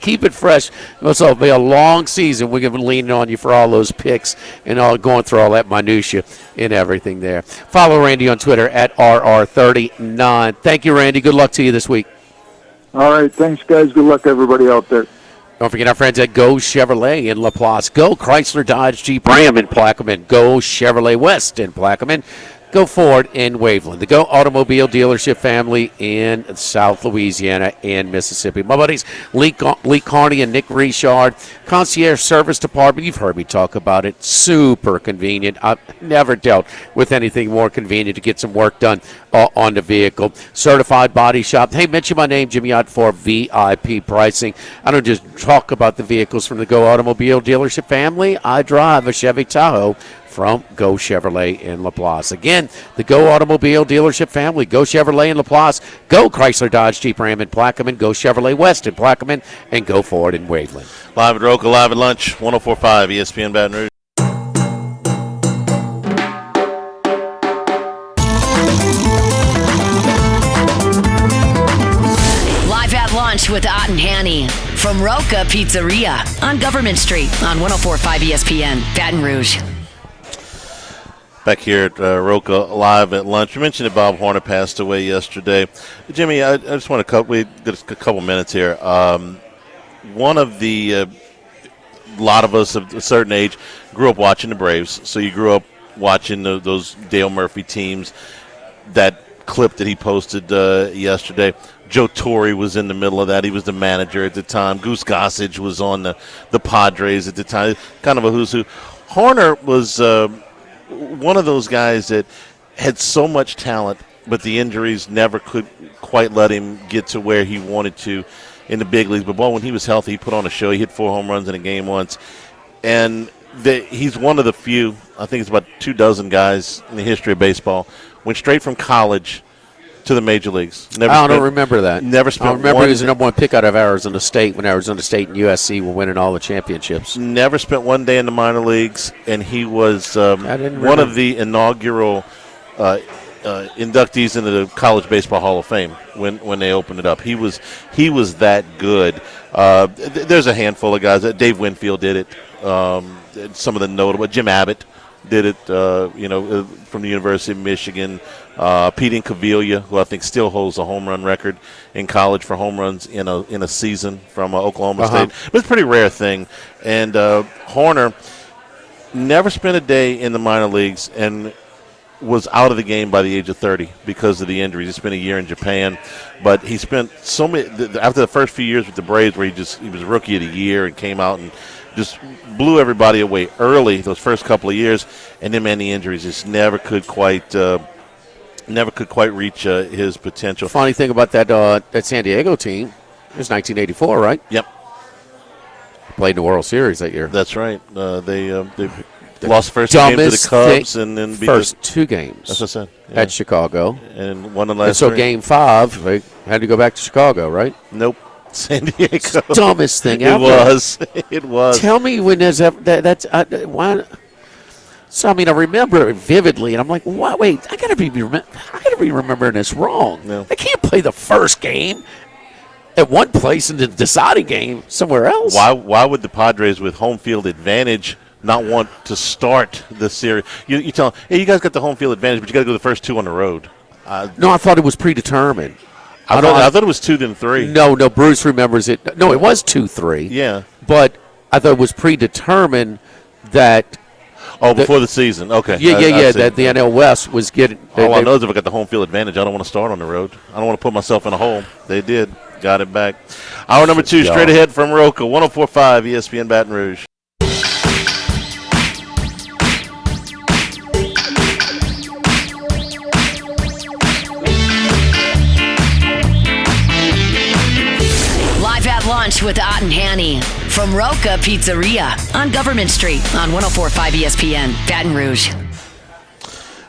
keep it fresh. It'll be a long season. We're gonna be leaning on you for all those picks and all going through all that minutia and everything there. Follow Randy on Twitter at RR39. Thank you, Randy. Good luck to you this week. All right, thanks, guys. Good luck to everybody out there. Don't forget our friends at Go Chevrolet in LaPlace. Go Chrysler, Dodge, Jeep, Ram in Plaquemine. Go Chevrolet West in Plaquemine. Go Ford in Waveland. The Go Automobile Dealership family in South Louisiana and Mississippi. My buddies Lee Carney and Nick Richard, Concierge Service Department. You've heard me talk about it. Super convenient. I've never dealt with anything more convenient to get some work done on the vehicle. Certified Body Shop. Hey, mention my name, Jimmy Ott, for VIP pricing. I don't just talk about the vehicles from the Go Automobile Dealership family. I drive a Chevy Tahoe from Go Chevrolet in LaPlace. Again, the Go Automobile Dealership family, Go Chevrolet in LaPlace, Go Chrysler, Dodge, Jeep, Ram in Plaquemine, Go Chevrolet West in Plaquemine, and Go Ford in Waveland. Live at Roca, live at lunch, 104.5 ESPN Baton Rouge. Live at lunch with Ott and Hanny from Roca Pizzeria on Government Street on 104.5 ESPN Baton Rouge. Back here at Roca, live at lunch. You mentioned that Bob Horner passed away yesterday. Jimmy, I just want we get a couple minutes here. One of a lot of us of a certain age grew up watching the Braves. So you grew up watching those Dale Murphy teams. That clip that he posted yesterday, Joe Torre was in the middle of that. He was the manager at the time. Goose Gossage was on the Padres at the time. Kind of a who's who. Horner was one of those guys that had so much talent, but the injuries never could quite let him get to where he wanted to in the big leagues. But, boy, when he was healthy, he put on a show. He hit 4 home runs in a game once. And he's one of the few, I think it's about 24 guys in the history of baseball, went straight from college to the major leagues. I don't remember that. Never spent. I remember he was the number one pick out of Arizona State when Arizona State and USC were winning all the championships. Never spent one day in the minor leagues, and he was one of the inaugural inductees into the College Baseball Hall of Fame when they opened it up. He was that good. There's a handful of guys. Dave Winfield did it. Some of the notable. Jim Abbott did it. From the University of Michigan. Pete Incaviglia, who I think still holds a home run record in college for home runs in a season from Oklahoma State. But it's a pretty rare thing. And Horner never spent a day in the minor leagues and was out of the game by the age of 30 because of the injuries. He spent a year in Japan, but he spent so many after the first few years with the Braves, where he was rookie of the year and came out and just blew everybody away early those first couple of years, and then the injuries just never could quite reach his potential. Funny thing about that San Diego team, it was 1984, right? Yep. Played in the World Series that year. That's right. They lost first game to the Cubs and then beat first 2 games. That's what I said. Yeah. At Chicago. And won the last. And so 3. Game 5, they had to go back to Chicago, right? Nope. San Diego. Dumbest thing ever. It was. Tell me when there's that's why. So I mean, I remember it vividly, and I'm like, "What? Wait, I gotta be remembering this wrong. No. They can't play the first game at one place and the deciding game somewhere else." Why would the Padres, with home field advantage, not want to start the series? You tell them, hey, you guys got the home field advantage, but you got to go the first 2 on the road. No, I thought it was predetermined. I thought it was 2 then 3. No, Bruce remembers it. No, it was 2-3. Yeah. But I thought it was predetermined that. Oh, before the season. Okay. Yeah. That the NL West was getting. All I know is if I got the home field advantage, I don't want to start on the road. I don't want to put myself in a hole. They did. Got it back. Hour number 2, straight ahead from Roca, 104.5 ESPN Baton Rouge. Live at lunch with Ott and Hanny from Roca Pizzeria on Government Street on 104.5 ESPN Baton Rouge.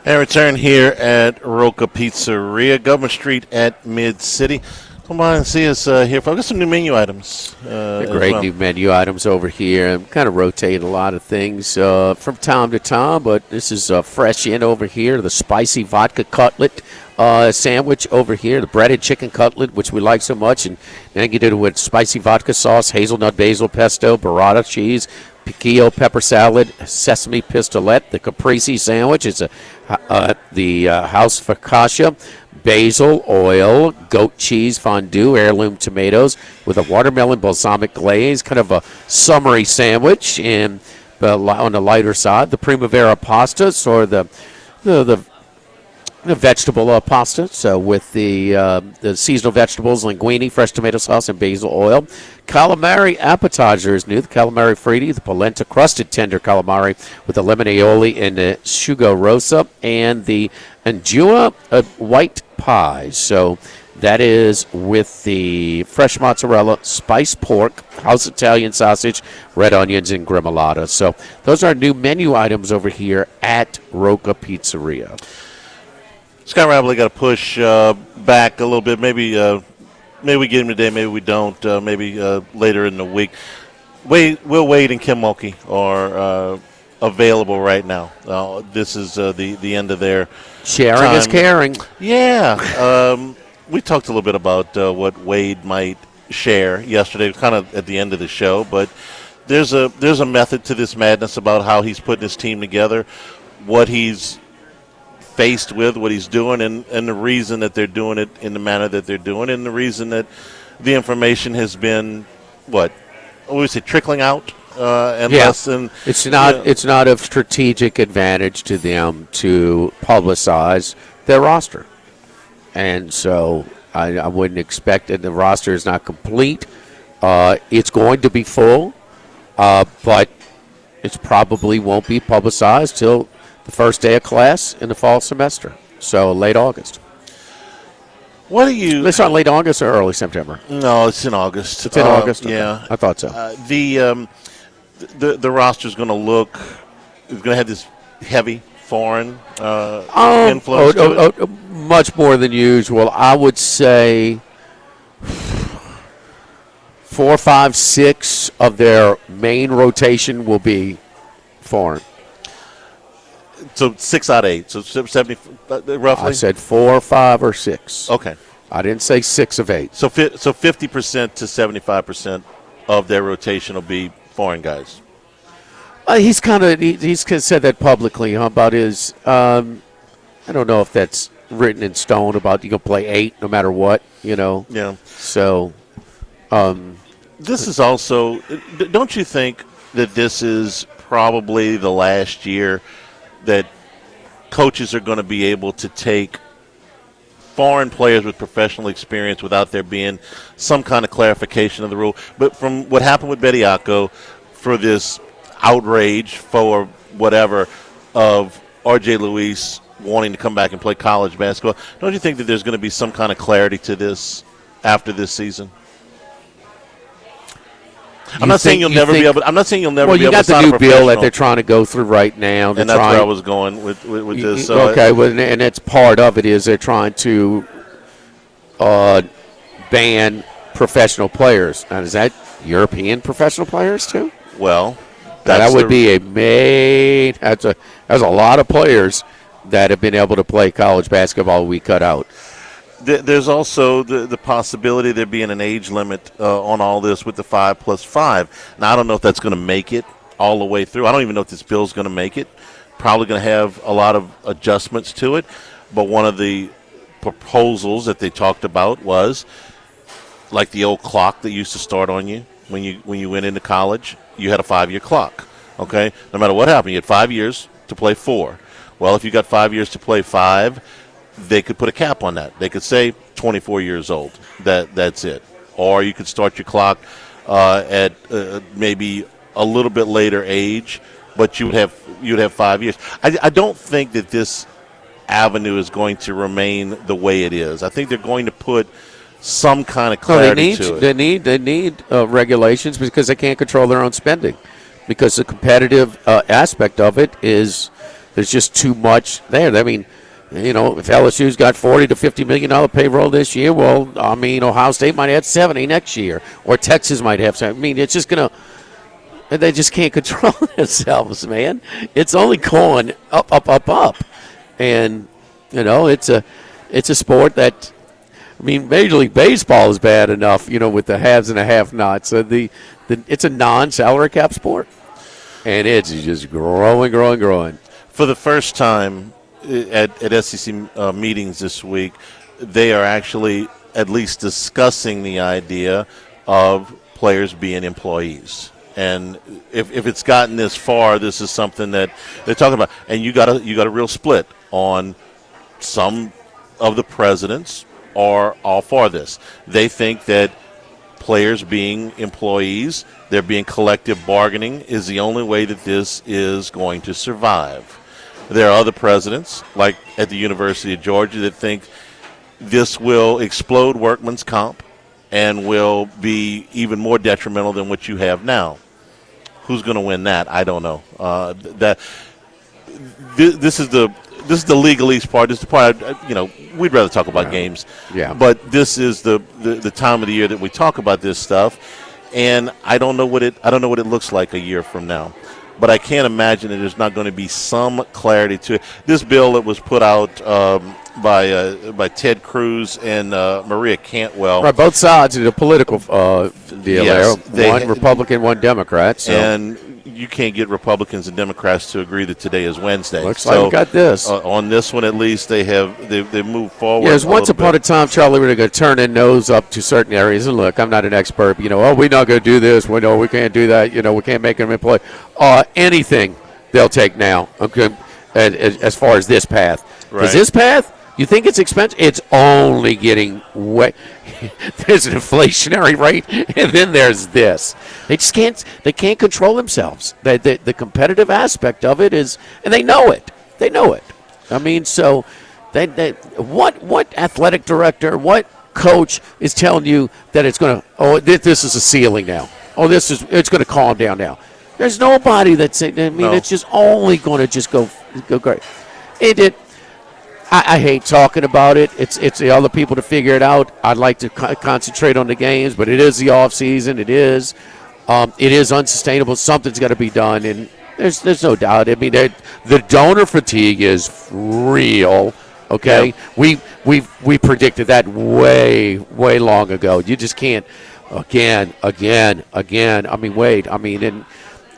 And return here at Roca Pizzeria, Government Street at Mid-City. Come by and see us here. I've got some new menu items. Great new menu items over here. I'm kind of rotating a lot of things from time to time, but this is fresh in over here. The spicy vodka cutlet sandwich over here, the breaded chicken cutlet, which we like so much, and then you did it with spicy vodka sauce, hazelnut basil pesto, burrata cheese, piquillo pepper salad, sesame pistolette. The caprese sandwich is the house focaccia, basil oil, goat cheese fondue, heirloom tomatoes with a watermelon balsamic glaze, kind of a summery sandwich. And on the lighter side, the primavera pastas or the vegetable pasta. So with the seasonal vegetables, linguine, fresh tomato sauce, and basil oil. Calamari appetizer is new. The calamari fritti, the polenta crusted tender calamari with the lemon aioli and the shugo rosa, and the anjua white pie. So that is with the fresh mozzarella, spiced pork, house Italian sausage, red onions, and gremolata. So those are new menu items over here at Roca Pizzeria. Scott Rabley got to push back a little bit. Maybe we get him today. Maybe we don't. Maybe later in the week. Will Wade and Kim Mulkey are available right now. This is the end of their sharing time. Is caring. Yeah. We talked a little bit about what Wade might share yesterday, kind of at the end of the show. But there's a method to this madness about how he's putting his team together, what he's faced with, what he's doing, and the reason that they're doing it in the manner that they're doing, and the reason that the information has been trickling out. It's not of strategic advantage to them to publicize their roster, and so I wouldn't expect that the roster is not complete. It's going to be full, but it probably won't be publicized till the first day of class in the fall semester, so late August. What do you? It's not late August or early September. No, it's in August. It's in August. Okay. Yeah, I thought so. The roster is going to look. It's going to have this heavy foreign influence. To it. Much more than usual. I would say 4, 5, 6 of their main rotation will be foreign. So 6 out of 8. So 70 roughly. I said 4, 5, or 6. Okay. I didn't say 6 of 8. So 50% to 75% of their rotation will be foreign guys. He's said that publicly about his. I don't know if that's written in stone about you gonna play 8 no matter what. Yeah. So. This is also. Don't you think that this is probably the last year that coaches are going to be able to take foreign players with professional experience without there being some kind of clarification of the rule? But from what happened with Bediako, for this outrage for whatever of R.J. Luis wanting to come back and play college basketball, don't you think that there's going to be some kind of clarity to this after this season? I'm not saying you'll never be able to sign a professional. Well, you got the new bill that they're trying to go through right now. And that's where I was going with this. So and it's part of it is they're trying to ban professional players. Now, is that European professional players too? Well, that would be a main. That's a lot of players that have been able to play college basketball we cut out. There's also the possibility there being an age limit on all this with the 5+5. Now, I don't know if that's going to make it all the way through. I don't even know if this bill's going to make it. Probably going to have a lot of adjustments to it. But one of the proposals that they talked about was like the old clock that used to start on you when you went into college. You had a 5-year clock. Okay, no matter what happened, you had 5 years to play 4. Well, if you got 5 years to play 5, they could put a cap on that. They could say 24 years old. That's it. Or you could start your clock at maybe a little bit later age, but you'd have 5 years. I don't think that this avenue is going to remain the way it is. I think they're going to put some kind of clarity to it. They need regulations because they can't control their own spending. Because the competitive aspect of it is there's just too much there. I mean, if LSU's got $40 to $50 million payroll this year, well, I mean, Ohio State might have 70 next year, or Texas might have 70. I mean, it's just going to – they just can't control themselves, man. It's only going up, up, up, up. And, it's a sport that – I mean, Major League Baseball is bad enough, with the haves and the have-nots. So it's a non-salary cap sport. And it's just growing. For the first time at SEC meetings this week, they are actually at least discussing the idea of players being employees. And if it's gotten this far, this is something that they're talking about. And you got a real split on some of the presidents are all for this. They think that players being employees, there being collective bargaining is the only way that this is going to survive. There are other presidents, like at the University of Georgia, that think this will explode workman's comp and will be even more detrimental than what you have now. Who's going to win that? I don't know. This is the legalese part. This is the part, we'd rather talk about games. Yeah. But this is the time of the year that we talk about this stuff. And I don't know what it looks like a year from now. But I can't imagine that there's not going to be some clarity to it. This bill that was put out by Ted Cruz and Maria Cantwell. Right, both sides of the political deal yes, there. One Republican, one Democrat. So. And you can't get Republicans and Democrats to agree that today is Wednesday. Looks like we got this. On this one, at least, they've moved forward. Yes, once upon a time, Charlie, we're going to turn their nose up to certain areas. And look, I'm not an expert. We're not going to do this. We can't do that. We can't make them employ. Anything they'll take now. Okay, as far as this path, because this path, you think it's expensive? It's only getting way. There's an inflationary rate, and then there's this. They just can't. They can't control themselves. The competitive aspect of it is, and they know it. They know it. I mean, so what athletic director, what coach is telling you that it's going to? Oh, this is a ceiling now. Oh, it's going to calm down now. There's nobody that's saying. I mean, no. It's just only going to just go great. I hate talking about it. It's the other people to figure it out. I'd like to concentrate on the games, but it is the off season. It is unsustainable. Something's got to be done, and there's no doubt. I mean, the donor fatigue is real. Okay, yep. we predicted that way long ago. You just can't again. I mean, wait. I mean, and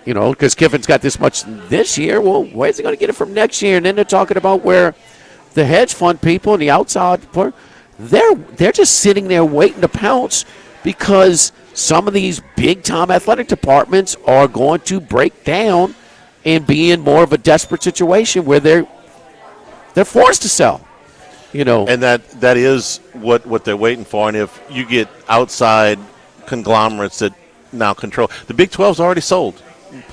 because Kiffin's got this much this year. Well, where's he going to get it from next year? And then they're talking about where the hedge fund people and the outside part, they're just sitting there waiting to pounce because some of these big-time athletic departments are going to break down and be in more of a desperate situation where they're forced to sell. And that is what they're waiting for. And if you get outside conglomerates that now control, the Big 12's already sold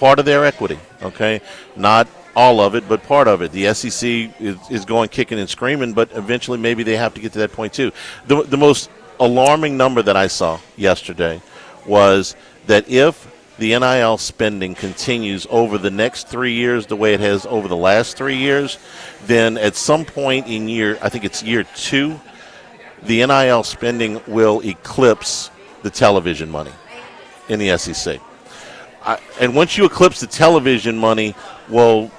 part of their equity. Okay, not all of it, but part of it. The SEC is going kicking and screaming, but eventually maybe they have to get to that point too. The most alarming number that I saw yesterday was that if the NIL spending continues over the next 3 years the way it has over the last 3 years, then at some point in year 2, the NIL spending will eclipse the television money in the SEC. And once you eclipse the television money, well,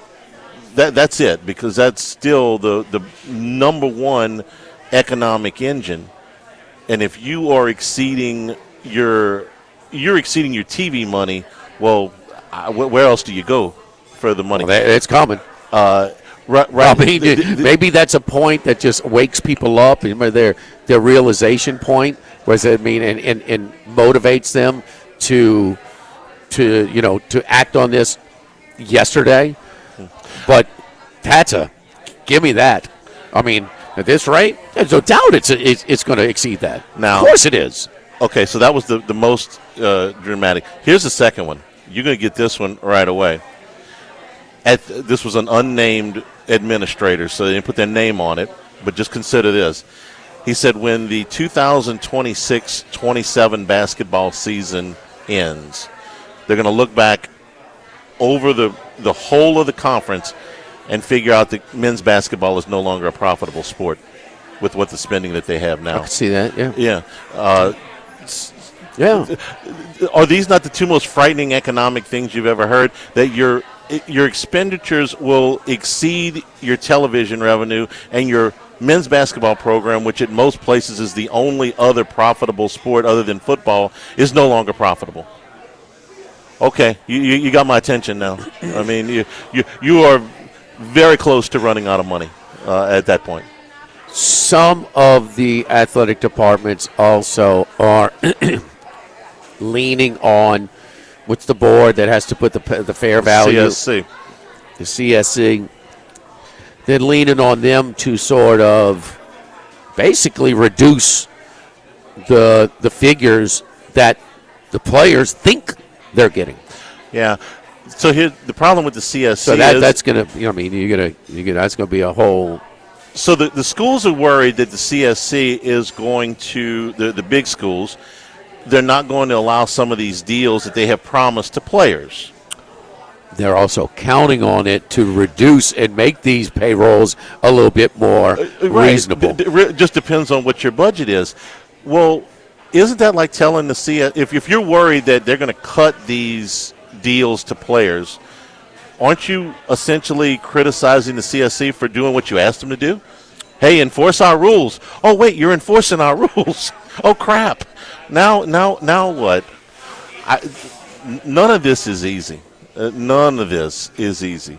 that's it, because that's still the number one economic engine. And if you are exceeding your TV money, well, where else do you go for the money? Well, it's coming. Right. I mean, maybe that's a point that just wakes people up. Their realization point, and motivates them to act on this yesterday. But give me that. I mean, at this rate, there's no doubt it's going to exceed that. Now, of course it is. Okay, so that was the most dramatic. Here's the second one. You're going to get this one right away. This was an unnamed administrator, so they didn't put their name on it, but just consider this. He said when the 2026-27 basketball season ends, they're going to look back over the whole of the conference and figure out that men's basketball is no longer a profitable sport with what the spending that they have now. I can see that, yeah. Yeah. Yeah. Are these not the two most frightening economic things you've ever heard? That your expenditures will exceed your television revenue, and your men's basketball program, which at most places is the only other profitable sport other than football, is no longer profitable. Okay, you got my attention now. I mean, you are very close to running out of money at that point. Some of the athletic departments also are leaning on what's the board that has to put the fair value? CSC. The CSC. They're leaning on them to sort of basically reduce the figures that the players think they're getting. Yeah. So here the problem with the CSC so that's going to that's going to be a whole. So the schools are worried that the CSC is going to the big schools. They're not going to allow some of these deals that they have promised to players. They're also counting on it to reduce and make these payrolls a little bit more reasonable. It just depends on what your budget is. Well, isn't that like telling the CSC, if you're worried that they're going to cut these deals to players, aren't you essentially criticizing the CSC for doing what you asked them to do? Hey, enforce our rules. Oh, wait, you're enforcing our rules. Oh, crap. Now what? None of this is easy. None of this is easy.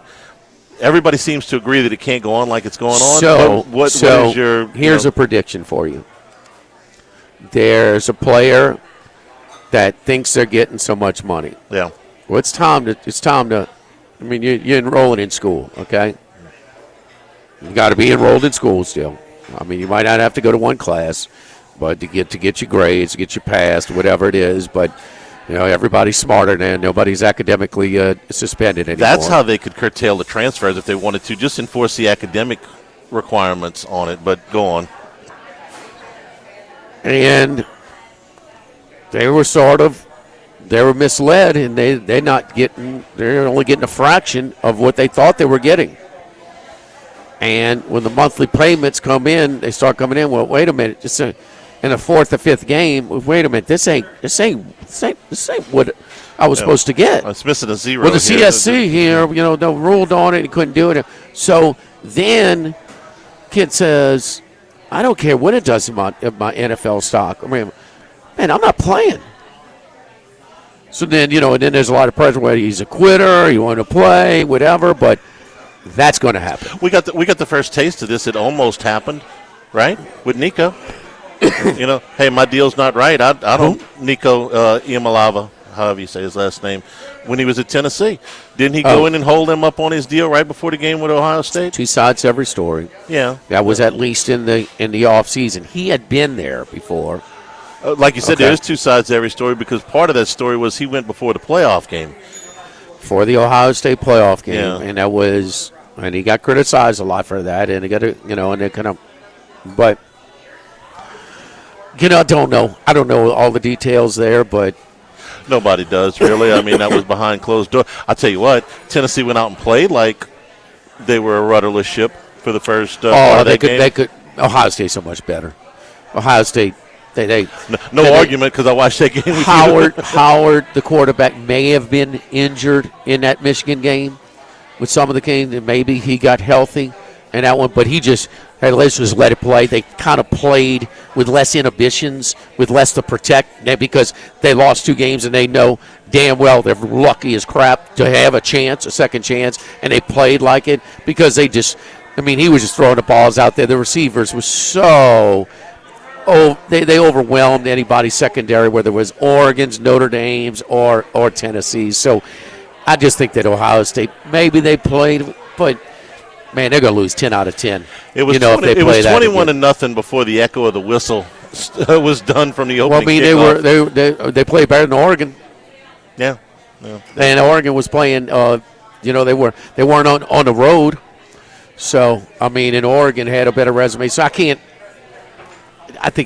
Everybody seems to agree that it can't go on like it's going on. So, what is your? Here's a prediction for you. There's a player that thinks they're getting so much money. Yeah. Well, it's time to. I mean, you're enrolling in school, okay? You got to be enrolled in school still. I mean, you might not have to go to one class, but to get your grades, to get you passed, whatever it is. But everybody's smarter than nobody's academically suspended anymore. That's how they could curtail the transfers if they wanted to. Just enforce the academic requirements on it. But go on. And they were misled, and they're only getting a fraction of what they thought they were getting. And when the monthly payments come in, they start coming in. Well, wait a minute, just in the fourth or fifth game. Wait a minute, this ain't what I was supposed to get. It's missing a zero. Well, the CSC here, they ruled on it and couldn't do it. So then, kid says, I don't care what it does in my NFL stock. I mean, man, I'm not playing. So then, and then there's a lot of pressure whether he's a quitter, you want to play, whatever, but that's going to happen. We got the first taste of this. It almost happened, right, with Nico. Hey, my deal's not right. I don't Nico Imalava, however you say his last name, when he was at Tennessee. Didn't he go in and hold him up on his deal right before the game with Ohio State? Two sides to every story. Yeah. That was at least in the off season. He had been there before. Like you said, There is two sides to every story because part of that story was he went before the playoff game. For the Ohio State playoff game, yeah. And he got criticized a lot for that, and he got and it kind of, but I don't know all the details there, but nobody does really. I mean, that was behind closed doors. I'll tell you what, Tennessee went out and played like they were a rudderless ship for the first part of that game. They could. Ohio State's so much better. Ohio State. No argument because I watched that game with Howard, the quarterback, may have been injured in that Michigan game with some of the games, and maybe he got healthy in that one. But he Hey, let's just let it play. They kind of played with less inhibitions, with less to protect, because they lost 2 games and they know damn well they're lucky as crap to have a chance, a second chance, and they played like it because they just, he was just throwing the balls out there. The receivers were so, they overwhelmed anybody's secondary, whether it was Oregon's, Notre Dame's, or Tennessee's. So I just think that Ohio State, maybe they played, but man, they're going to lose 10 out of 10. It was 21-0 before the echo of the whistle was done from the opening kickoff. They played better than Oregon. Yeah. And Oregon was playing. They weren't on the road. So and Oregon had a better resume. So I think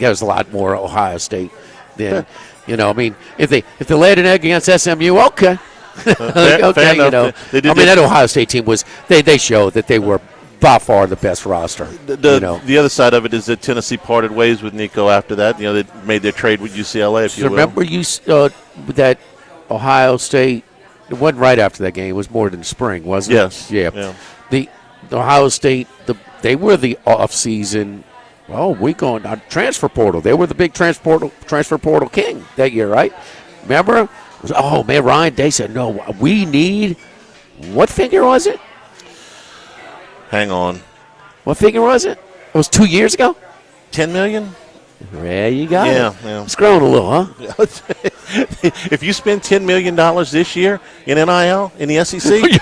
that was a lot more Ohio State than if they laid an egg against SMU, okay. Fair enough. That Ohio State team was they showed that they were by far the best roster. The other side of it is that Tennessee parted ways with Nico after that. They made their trade with UCLA. If you will. Remember that Ohio State? It wasn't right after that game. It was more than spring, wasn't it? Yes. Yeah. The Ohio State they were the off season. Week on transfer portal. They were the big transfer portal king that year, right? Remember? Ryan Day said, no, we need, what figure was it? Hang on. What figure was it? It was 2 years ago? $10 million? There you go. Yeah. It's growing a little, huh? If you spend $10 million this year in NIL, in the SEC,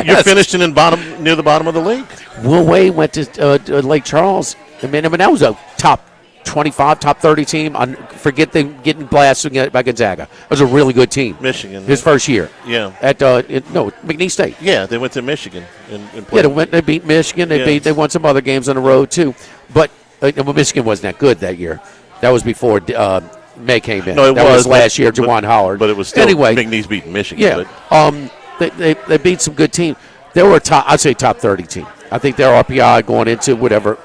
you're finished near the bottom of the league. Will Wade went to Lake Charles. That was a top 25, top 30 team. I forget them getting blasted by Gonzaga. It was a really good team. Michigan. His first year. Yeah. At McNeese State. Yeah, they went to Michigan. They beat Michigan. They won some other games on the road, too. But Michigan wasn't that good that year. That was before May came in. No, that was last year, Juwan Howard. But it was still McNeese beating Michigan. Yeah. They beat some good teams. They were I'd say top 30 team. I think their RPI going into whatever.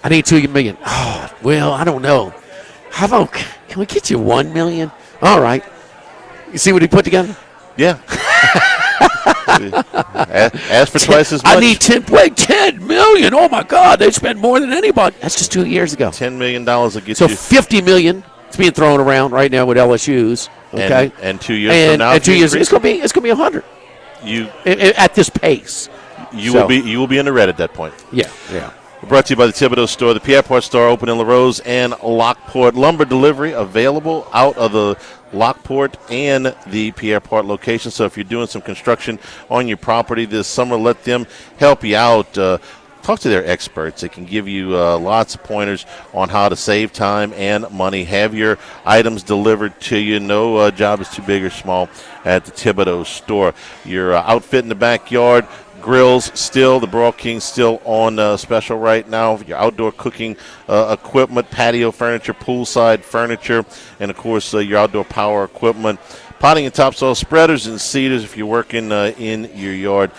I need $2 million. I don't know. How about, can we get you $1 million? All right. You see what he put together? Yeah. Ask for twice as much. I need $10 million. Oh my God, they spent more than anybody. That's just 2 years ago. $10 million will get you. So $50 million is being thrown around right now with LSU's. Okay. And 2 years from now, and 2 years, it's gonna be 100. At this pace. You will be in the red at that point. Yeah. Brought to you by the Thibodeau Store, the Pierre Part Store, open in LaRose and Lockport. Lumber delivery available out of the Lockport and the Pierre Part location. So if you're doing some construction on your property this summer, let them help you out. Talk to their experts. They can give you lots of pointers on how to save time and money. Have your items delivered to you. No job is too big or small at the Thibodeau Store. Your outfit in the backyard, grills still, the Broil King still on special right now. Your outdoor cooking equipment, patio furniture, poolside furniture, and, of course, your outdoor power equipment. Potting and topsoil spreaders and seeders if you're working in your yard.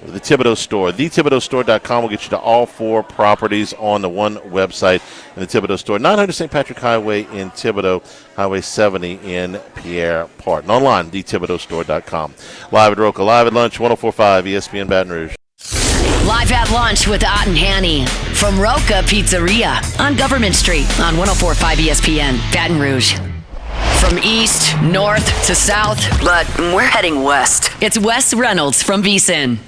The Thibodeau Store. TheThibodeauStore.com will get you to all 4 properties on the one website. And the Thibodeau Store, 900 St. Patrick Highway in Thibodeau, Highway 70 in Pierre Part. And online, TheThibodeauStore.com. Live at Roca, live at lunch, 104.5 ESPN Baton Rouge. Live at lunch with Ott and Hanny from Roca Pizzeria on Government Street on 104.5 ESPN Baton Rouge. From east, north to south, but we're heading west. It's Wes Reynolds from VSiN.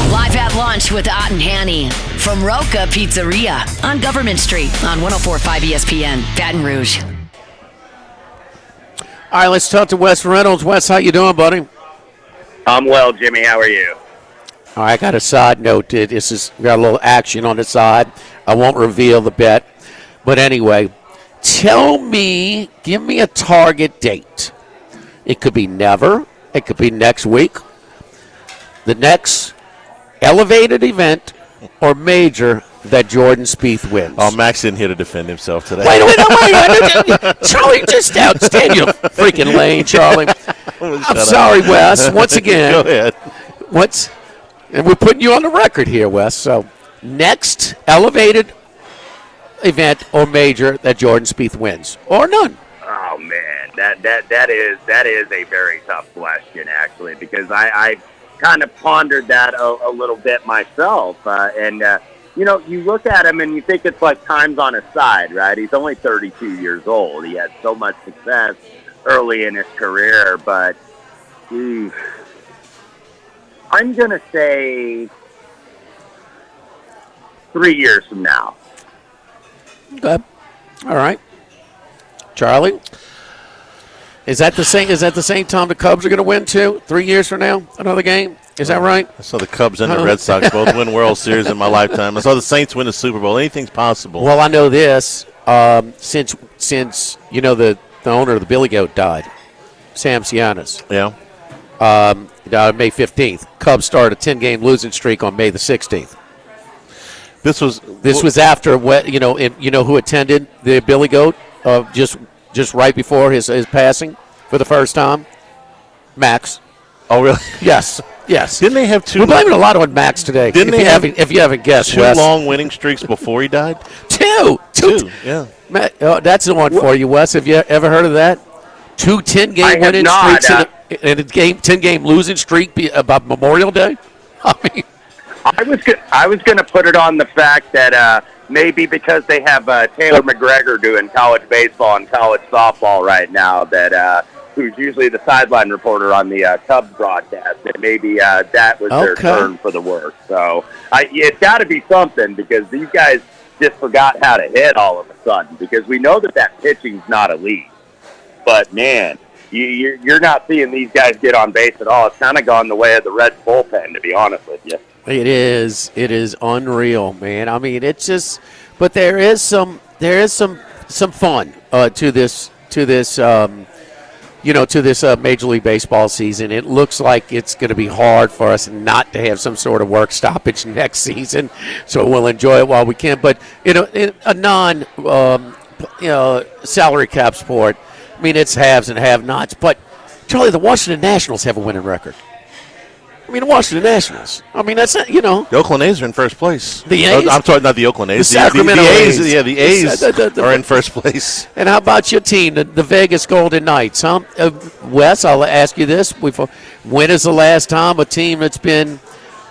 Live at lunch with Ott and Hanny from Roca Pizzeria on Government Street on 104.5 ESPN Baton Rouge. All right, let's talk to Wes Reynolds. Wes, how you doing, buddy? I'm well, Jimmy. How are you? All right, I got a side note. We got a little action on the side. I won't reveal the bet. But anyway, give me a target date. It could be never. It could be next week. The next elevated event or major that Jordan Spieth wins. Oh, Max in here to defend himself today. Wait. Charlie, just stand your freaking lane, Charlie. I'm sorry, Wes. Once again. Go ahead. And we're putting you on the record here, Wes. So, next elevated event or major that Jordan Spieth wins, or none. Oh man, that is a very tough question actually, because I kind of pondered that a little bit myself, and you look at him and you think it's like time's on his side, right? He's only 32 years old. He had so much success early in his career, but I'm gonna say 3 years from now. Okay. All right. Charlie? Is that the same time the Cubs are going to win, too? 3 years from now? Another game? Is that right? I saw the Cubs and the Red Sox both win World Series in my lifetime. I saw the Saints win the Super Bowl. Anything's possible. Well, I know this. Since the owner of the Billy Goat died, Sam Cianis. Yeah. Died May 15th. Cubs started a 10-game losing streak on May the 16th. This was after who attended the Billy Goat just right before his passing for the first time? Max. Oh, really? Yes. Didn't they have two? We're blaming a lot on Max today. If you haven't guessed, two Wes. long winning streaks before he died? Two. Yeah. That's the one for you, Wes. Have you ever heard of that? 2 10-game winning streaks and a 10-game losing streak about Memorial Day? I mean, I was going to put it on the fact that maybe because they have Taylor McGregor doing college baseball and college softball right now, that who's usually the sideline reporter on the Cubs broadcast, that maybe that was their turn for the work. So it's got to be something, because these guys just forgot how to hit all of a sudden, because we know that pitching's not elite. But, man, you're not seeing these guys get on base at all. It's kind of gone the way of the Reds bullpen, to be honest with you. It is unreal, man. I mean, it's just, but there is some fun to this Major League Baseball season. It looks like it's going to be hard for us not to have some sort of work stoppage next season, so we'll enjoy it while we can. But in a non salary cap sport, I mean, it's haves and have-nots. But Charlie, the Washington Nationals have a winning record. I mean, the Washington Nationals. I mean, that's not, The Oakland A's are in first place. The A's? I'm sorry, not the Oakland A's. The Sacramento A's. Yeah, the A's are in first place. And how about your team, the Vegas Golden Knights, huh? Wes, I'll ask you this. When is the last time a team that's been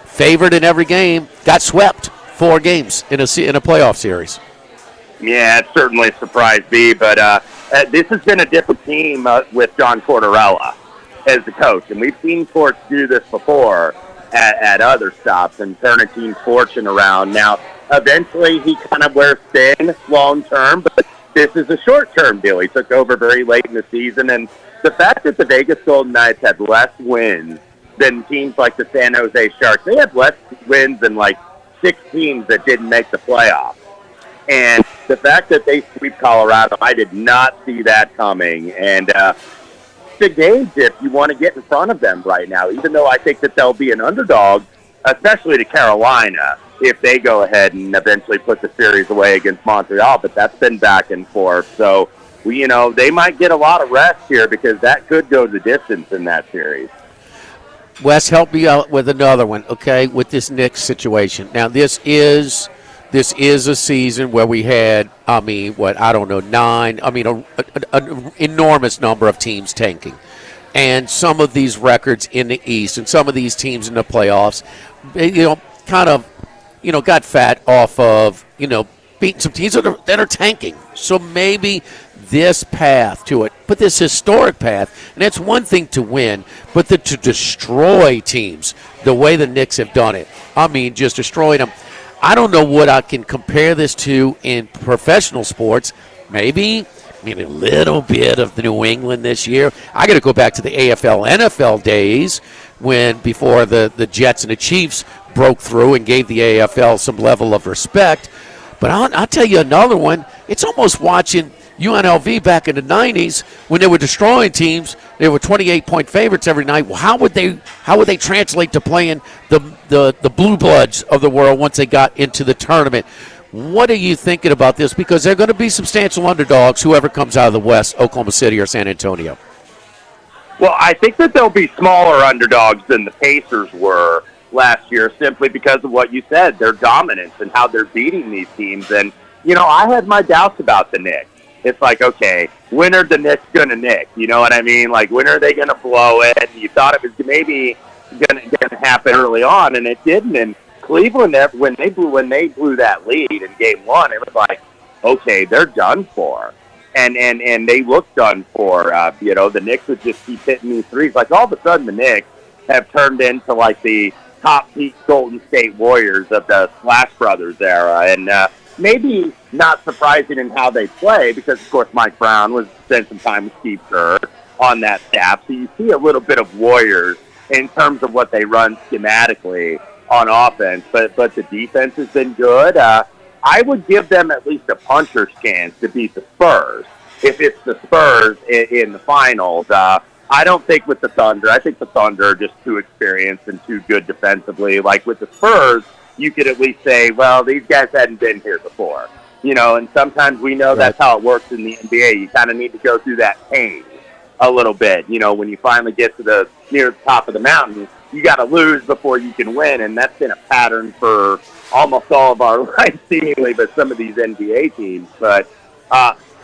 favored in every game got swept 4 games in a playoff series? Yeah, it certainly surprised me, but this has been a different team with John Tortorella as the coach, and we've seen Torts do this before at other stops and turn a team's fortune around. Now, eventually he kind of wears thin long term, but this is a short term deal. He took over very late in the season, and the fact that the Vegas Golden Knights had less wins than teams like the San Jose Sharks, they had less wins than like 6 teams that didn't make the playoffs. And the fact that they sweep Colorado, I did not see that coming. And to gauge if you want to get in front of them right now, even though I think that they'll be an underdog, especially to Carolina, if they go ahead and eventually put the series away against Montreal. But that's been back and forth. So, they might get a lot of rest here, because that could go the distance in that series. Wes, help me out with another one, okay, with this Knicks situation. Now, this is a season where we had, an enormous number of teams tanking. And some of these records in the East and some of these teams in the playoffs, got fat off of, beating some teams that are tanking. So maybe this path to it, but this historic path, and it's one thing to win, but to destroy teams the way the Knicks have done it. I mean, just destroying them. I don't know what I can compare this to in professional sports. Maybe a little bit of the New England this year. I got to go back to the AFL, NFL days before the Jets and the Chiefs broke through and gave the AFL some level of respect. But I'll tell you another one. It's almost watching UNLV back in the 90s when they were destroying teams. They were 28-point favorites every night. Well, how would they How would they translate to playing the blue bloods of the world once they got into the tournament? What are you thinking about this? Because they're going to be substantial underdogs, whoever comes out of the West, Oklahoma City or San Antonio. Well, I think that they'll be smaller underdogs than the Pacers were last year, simply because of what you said, their dominance and how they're beating these teams. And, I had my doubts about the Knicks. It's like, okay, when are the Knicks going to Knick? You know what I mean? Like, when are they going to blow it? And you thought it was maybe going to happen early on, and it didn't. And Cleveland, when they blew that lead in Game 1, it was like, okay, they're done for. And they looked done for. The Knicks would just keep hitting these threes. Like, all of a sudden, the Knicks have turned into, like, the top-peak Golden State Warriors of the Splash Brothers era. And maybe not surprising in how they play because, of course, Mike Brown spent some time with Steve Kerr on that staff. So you see a little bit of Warriors in terms of what they run schematically on offense. But the defense has been good. I would give them at least a puncher's chance to beat the Spurs. If it's the Spurs in the finals, I don't think with the Thunder. I think the Thunder are just too experienced and too good defensively. Like with the Spurs, you could at least say, well, these guys hadn't been here before. And sometimes we know that's how it works in the NBA. You kind of need to go through that pain a little bit. When you finally get to near the top of the mountain, you got to lose before you can win, and that's been a pattern for almost all of our lives, seemingly, but some of these NBA teams. But,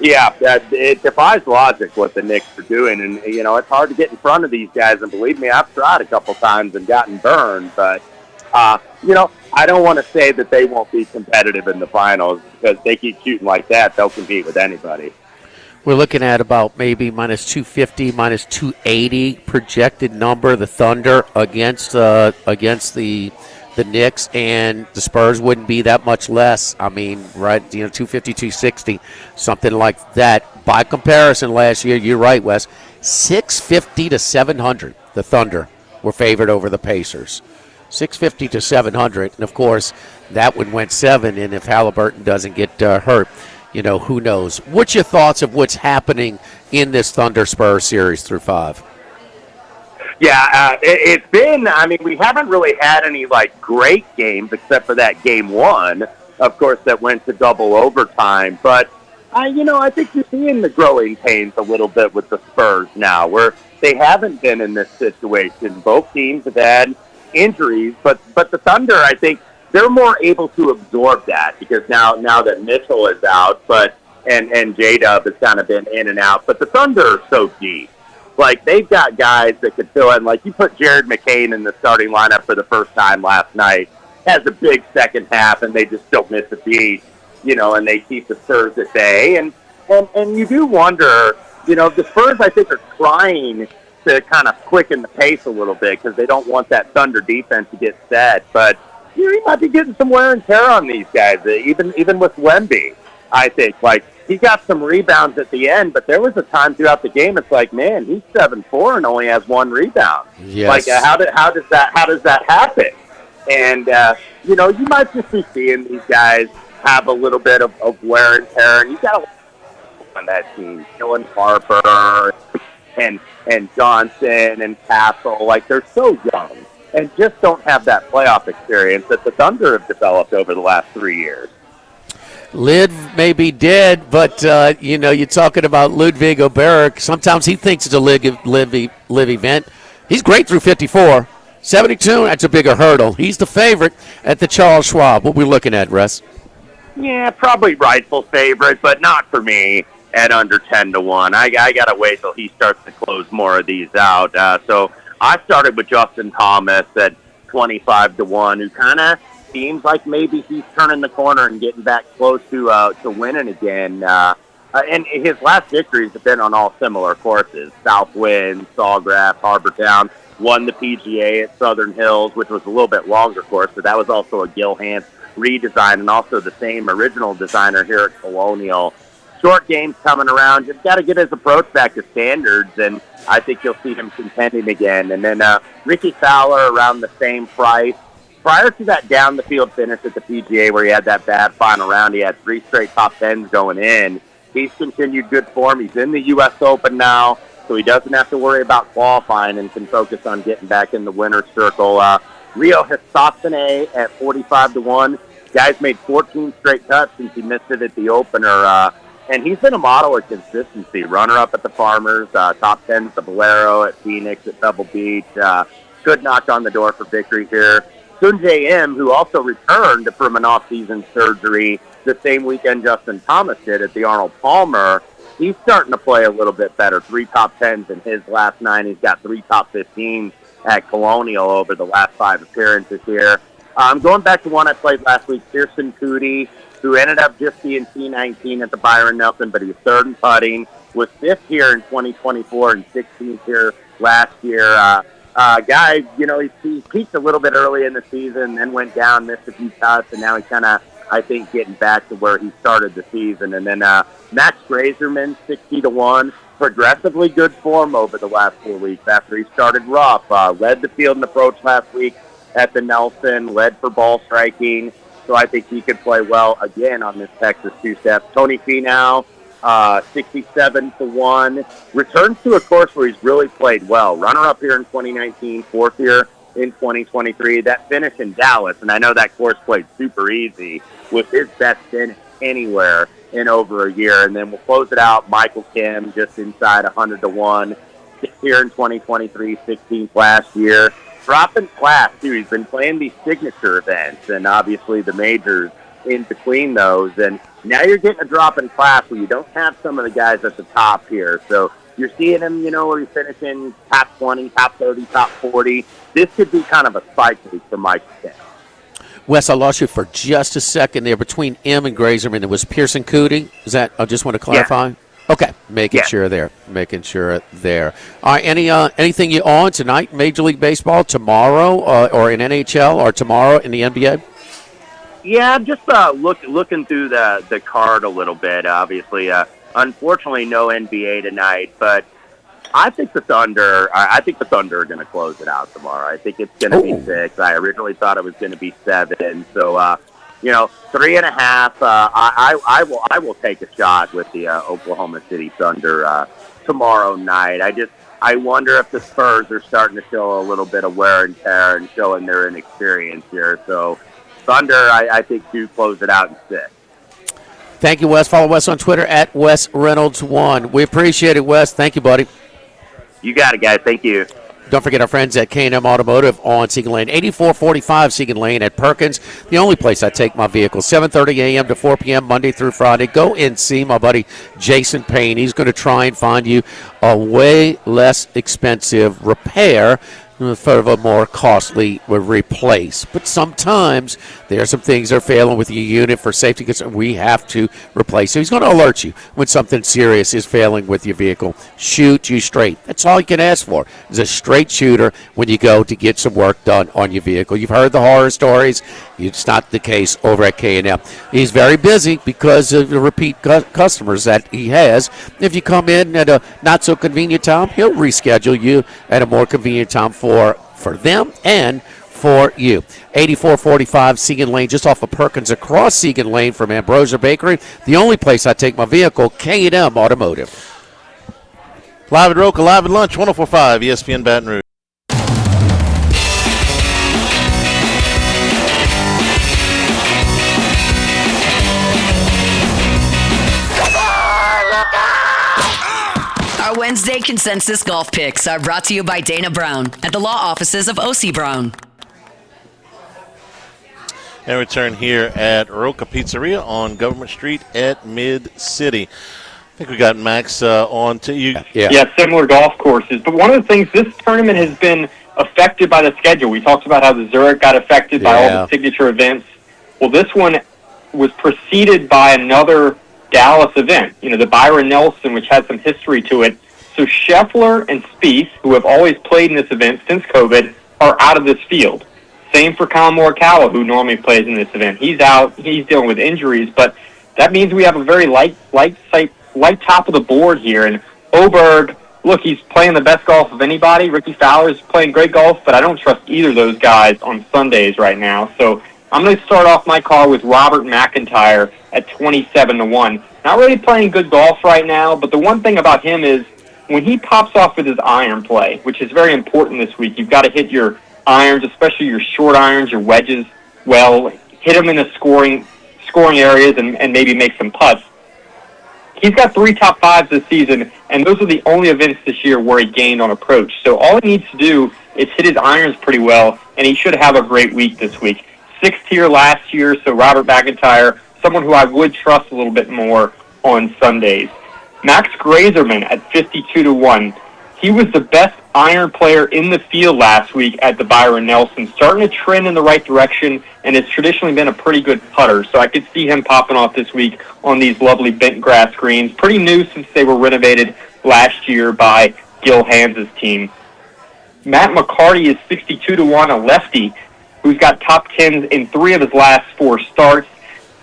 it defies logic what the Knicks are doing, and, it's hard to get in front of these guys, and believe me, I've tried a couple times and gotten burned, but, I don't want to say that they won't be competitive in the finals because they keep shooting like that, they'll compete with anybody. We're looking at about maybe minus 250, minus 280 projected number, the Thunder against the Knicks, and the Spurs wouldn't be that much less. I mean, right, 250, 260, something like that. By comparison, last year, you're right, Wes, 650 to 700, the Thunder were favored over the Pacers. 650 to 700, and of course, that one went 7, and if Halliburton doesn't get hurt, who knows? What's your thoughts of what's happening in this Thunder Spurs series through 5? Yeah, it's been, we haven't really had any, great games except for that Game 1, of course, that went to double overtime. But, I think you're seeing the growing pains a little bit with the Spurs now, where they haven't been in this situation. Both teams have had injuries, but the Thunder, I think, they're more able to absorb that because now that Mitchell is out, and J-Dub has kind of been in and out, but the Thunder are so deep. Like, they've got guys that could fill in. Like, you put Jared McCain in the starting lineup for the first time last night, has a big second half, and they just don't miss a beat, and they keep the Spurs at bay. And you do wonder, the Spurs, I think, are trying to kind of quicken the pace a little bit because they don't want that Thunder defense to get set. But, he might be getting some wear and tear on these guys, even with Wemby, I think. Like, he got some rebounds at the end, but there was a time throughout the game it's like, man, he's 7'4" and only has 1 rebound. Yes. Like, how does that happen? And you might just be seeing these guys have a little bit of wear and tear, and you got to on that team, Dylan Harper and Johnson and Castle, like they're so young and just don't have that playoff experience that the Thunder have developed over the last 3 years. Lid may be dead, but, you're talking about Ludwig Oberek. Sometimes he thinks it's a live event. He's great through 54. 72, that's a bigger hurdle. He's the favorite at the Charles Schwab. What are we looking at, Russ? Yeah, probably rightful favorite, but not for me at under 10-1. I got to wait till he starts to close more of these out. So I started with Justin Thomas at 25-1, who kind of seems like maybe he's turning the corner and getting back close to winning again. And his last victories have been on all similar courses: Southwind, Sawgrass, Harbortown. Won the PGA at Southern Hills, which was a little bit longer course, but that was also a Gil Hanse redesign, and also the same original designer here at Colonial. Short game's coming around. Just got to get his approach back to standards, and I think you'll see him contending again. And then Ricky Fowler around the same price. Prior to that down-the-field finish at the PGA where he had that bad final round, he had 3 straight top 10s going in. He's continued good form. He's in the U.S. Open now. so he doesn't have to worry about qualifying and can focus on getting back in the winner's circle. Rio Hisasane at 45-1. Guy's made 14 straight cuts since he missed it at the opener, and he's been a model of consistency. Runner-up at the Farmers, top 10 at the Bolero, at Phoenix, at Pebble Beach. Could knock on the door for victory here. Sun J.M., who also returned from an off-season surgery the same weekend Justin Thomas did at the Arnold Palmer, he's starting to play a little bit better. 3 top 10s in his last 9. He's got 3 top 15s at Colonial over the last 5 appearances here. Going back to one I played last week, Pearson Coody, who ended up just being T19 at the Byron Nelson, but he was 3rd in putting, was 5th here in 2024 and 16th here last year. Guy, he peaked a little bit early in the season, then went down, missed a few cuts, and now he's kind of, I think, getting back to where he started the season. And then Max Grazerman, 60-1, progressively good form over the last 4 weeks after he started rough. Led the field and approach last week at the Nelson, led for ball striking, so I think he could play well again on this Texas two-step. Tony Finau, 67-1, returns to a course where he's really played well. Runner-up here in 2019, 4th here in 2023. That finish in Dallas, and I know that course played super easy, was his best finish anywhere in over a year. And then we'll close it out, Michael Kim, just inside 100-1, 6th here in 2023, 16th last year. Dropping class, too. He's been playing these signature events and obviously the majors in between those. And now you're getting a drop in class where you don't have some of the guys at the top here. So you're seeing him, where he's finishing top 20, top 30, top 40. This could be kind of a spike week for Mike Kim. Wes, I lost you for just a second there. Between M and Grazerman, it was Pearson Coody. Is that? I just want to clarify. Yeah. Okay, making sure there. All right, anything you on tonight, Major League Baseball, tomorrow, or in NHL, or tomorrow in the NBA? Yeah, I'm just looking through the card a little bit. Obviously, unfortunately, no NBA tonight, but I think the Thunder are going to close it out tomorrow. I think it's going to be 6. I originally thought it was going to be 7. So 3.5. I will take a shot with the Oklahoma City Thunder tomorrow night. I wonder if the Spurs are starting to show a little bit of wear and tear and showing their inexperience here. So Thunder, I think, do close it out in 6. Thank you, Wes. Follow Wes on Twitter at WesReynolds1. We appreciate it, Wes. Thank you, buddy. You got it, guys. Thank you. Don't forget our friends at K&M Automotive on Siegen Lane, 8445 Siegen Lane at Perkins, the only place I take my vehicle, 7:30 a.m. to 4 p.m. Monday through Friday. Go and see my buddy Jason Payne. He's going to try and find you a way less expensive repair for a more costly replace. But sometimes there are some things that are failing with your unit for safety concern. We have to replace. So he's going to alert you when something serious is failing with your vehicle. Shoot you straight. That's all you can ask for, is a straight shooter when you go to get some work done on your vehicle. You've heard the horror stories. It's not the case over at K&M. He's very busy because of the repeat customers that he has. If you come in at a not-so-convenient time, he'll reschedule you at a more convenient time for them and for you. 8445 Siegen Lane, just off of Perkins, across Siegen Lane from Ambrosia Bakery. The only place I take my vehicle, K&M Automotive. Live at Roca, live at lunch, 104.5 ESPN Baton Rouge. Our Wednesday consensus golf picks are brought to you by Dana Brown at the law offices of O.C. Brown. And return here at Roca Pizzeria on Government Street at Mid-City. I think we got Max on to you. Yeah, similar golf courses. But one of the things, this tournament has been affected by the schedule. We talked about how the Zurich got affected by all the signature events. Well, this one was preceded by another Dallas event, the Byron Nelson, which has some history to it. So Scheffler and Spieth, who have always played in this event since COVID, are out of this field. Same for Colin Morikawa, who normally plays in this event. He's out. He's dealing with injuries, but that means we have a very light top of the board here. And Oberg, look, he's playing the best golf of anybody. Ricky Fowler's playing great golf, but I don't trust either of those guys on Sundays right now. So I'm going to start off my call with Robert McIntyre at 27-1. Not really playing good golf right now, but the one thing about him is when he pops off with his iron play, which is very important this week, you've got to hit your irons, especially your short irons, your wedges, well, hit them in the scoring areas and maybe make some putts. He's got 3 top 5s this season, and those are the only events this year where he gained on approach. So all he needs to do is hit his irons pretty well, and he should have a great week this week. 6th tier last year, so Robert McIntyre, someone who I would trust a little bit more on Sundays. Max Grazerman at 52-1. He was the best iron player in the field last week at the Byron Nelson, starting to trend in the right direction, and has traditionally been a pretty good putter. So I could see him popping off this week on these lovely bent grass greens. Pretty new since they were renovated last year by Gil Hans's team. Matt McCarty is 62-1, a lefty who's got top 10s in 3 of his last 4 starts.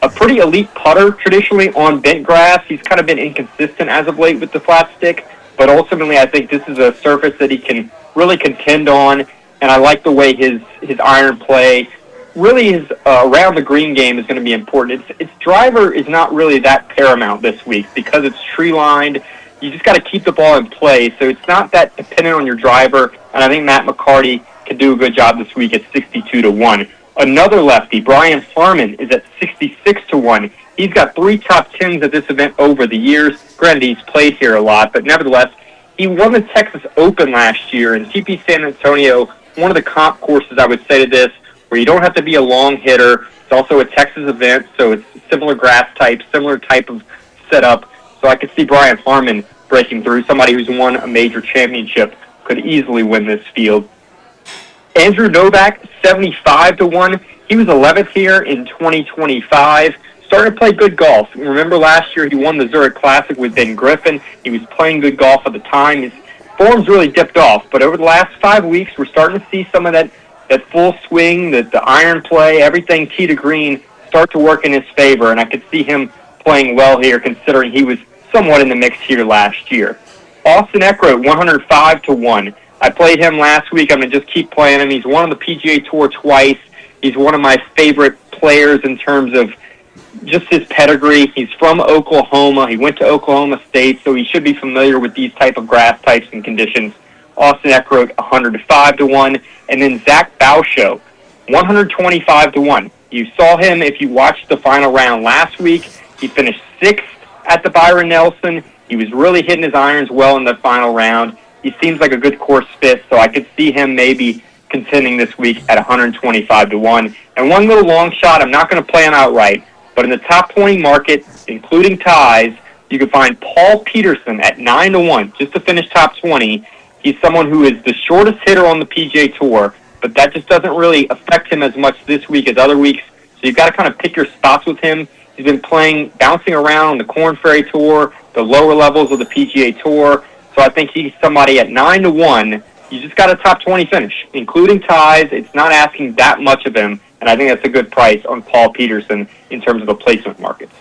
A pretty elite putter traditionally on bent grass. He's kind of been inconsistent as of late with the flat stick, but ultimately I think this is a surface that he can really contend on, and I like the way his iron play, really his around the green game is going to be important. Its driver is not really that paramount this week because it's tree-lined. You just got to keep the ball in play, so it's not that dependent on your driver, and I think Matt McCarty can do a good job this week at 62-1. Another lefty, Brian Harmon, is at 66-1. He's got 3 top 10s at this event over the years. Granted, he's played here a lot, but nevertheless, he won the Texas Open last year in TP San Antonio, one of the comp courses, I would say to this, where you don't have to be a long hitter. It's also a Texas event, so it's similar grass type, similar type of setup. So I could see Brian Harmon breaking through. Somebody who's won a major championship could easily win this field. Andrew Novak, 75-1. He was 11th here in 2025. Started to play good golf. Remember last year he won the Zurich Classic with Ben Griffin. He was playing good golf at the time. His form's really dipped off, but over the last 5 weeks, we're starting to see some of that full swing, the iron play, everything tee to green start to work in his favor, and I could see him playing well here considering he was somewhat in the mix here last year. Austin Eckroat, 105-1. I played him last week. I'm going to just keep playing him. He's won on the PGA Tour twice. He's one of my favorite players in terms of just his pedigree. He's from Oklahoma. He went to Oklahoma State, so he should be familiar with these type of grass types and conditions. Austin Eckroat, 105-1. And then Zach Bauschow, 125-1. You saw him if you watched the final round last week. He finished 6th at the Byron Nelson. He was really hitting his irons well in the final round. He seems like a good course fit, so I could see him maybe contending this week at 125-1. And one little long shot, I'm not going to play him outright, but in the top 20 market, including ties, you can find Paul Peterson at 9-1 just to finish top 20. He's someone who is the shortest hitter on the PGA Tour, but that just doesn't really affect him as much this week as other weeks. So you've got to kind of pick your spots with him. He's been bouncing around on the Korn Ferry Tour, the lower levels of the PGA Tour. So I think he's somebody at 9-1. You just got a top 20 finish, including ties. It's not asking that much of him, and I think that's a good price on Paul Peterson in terms of the placement markets.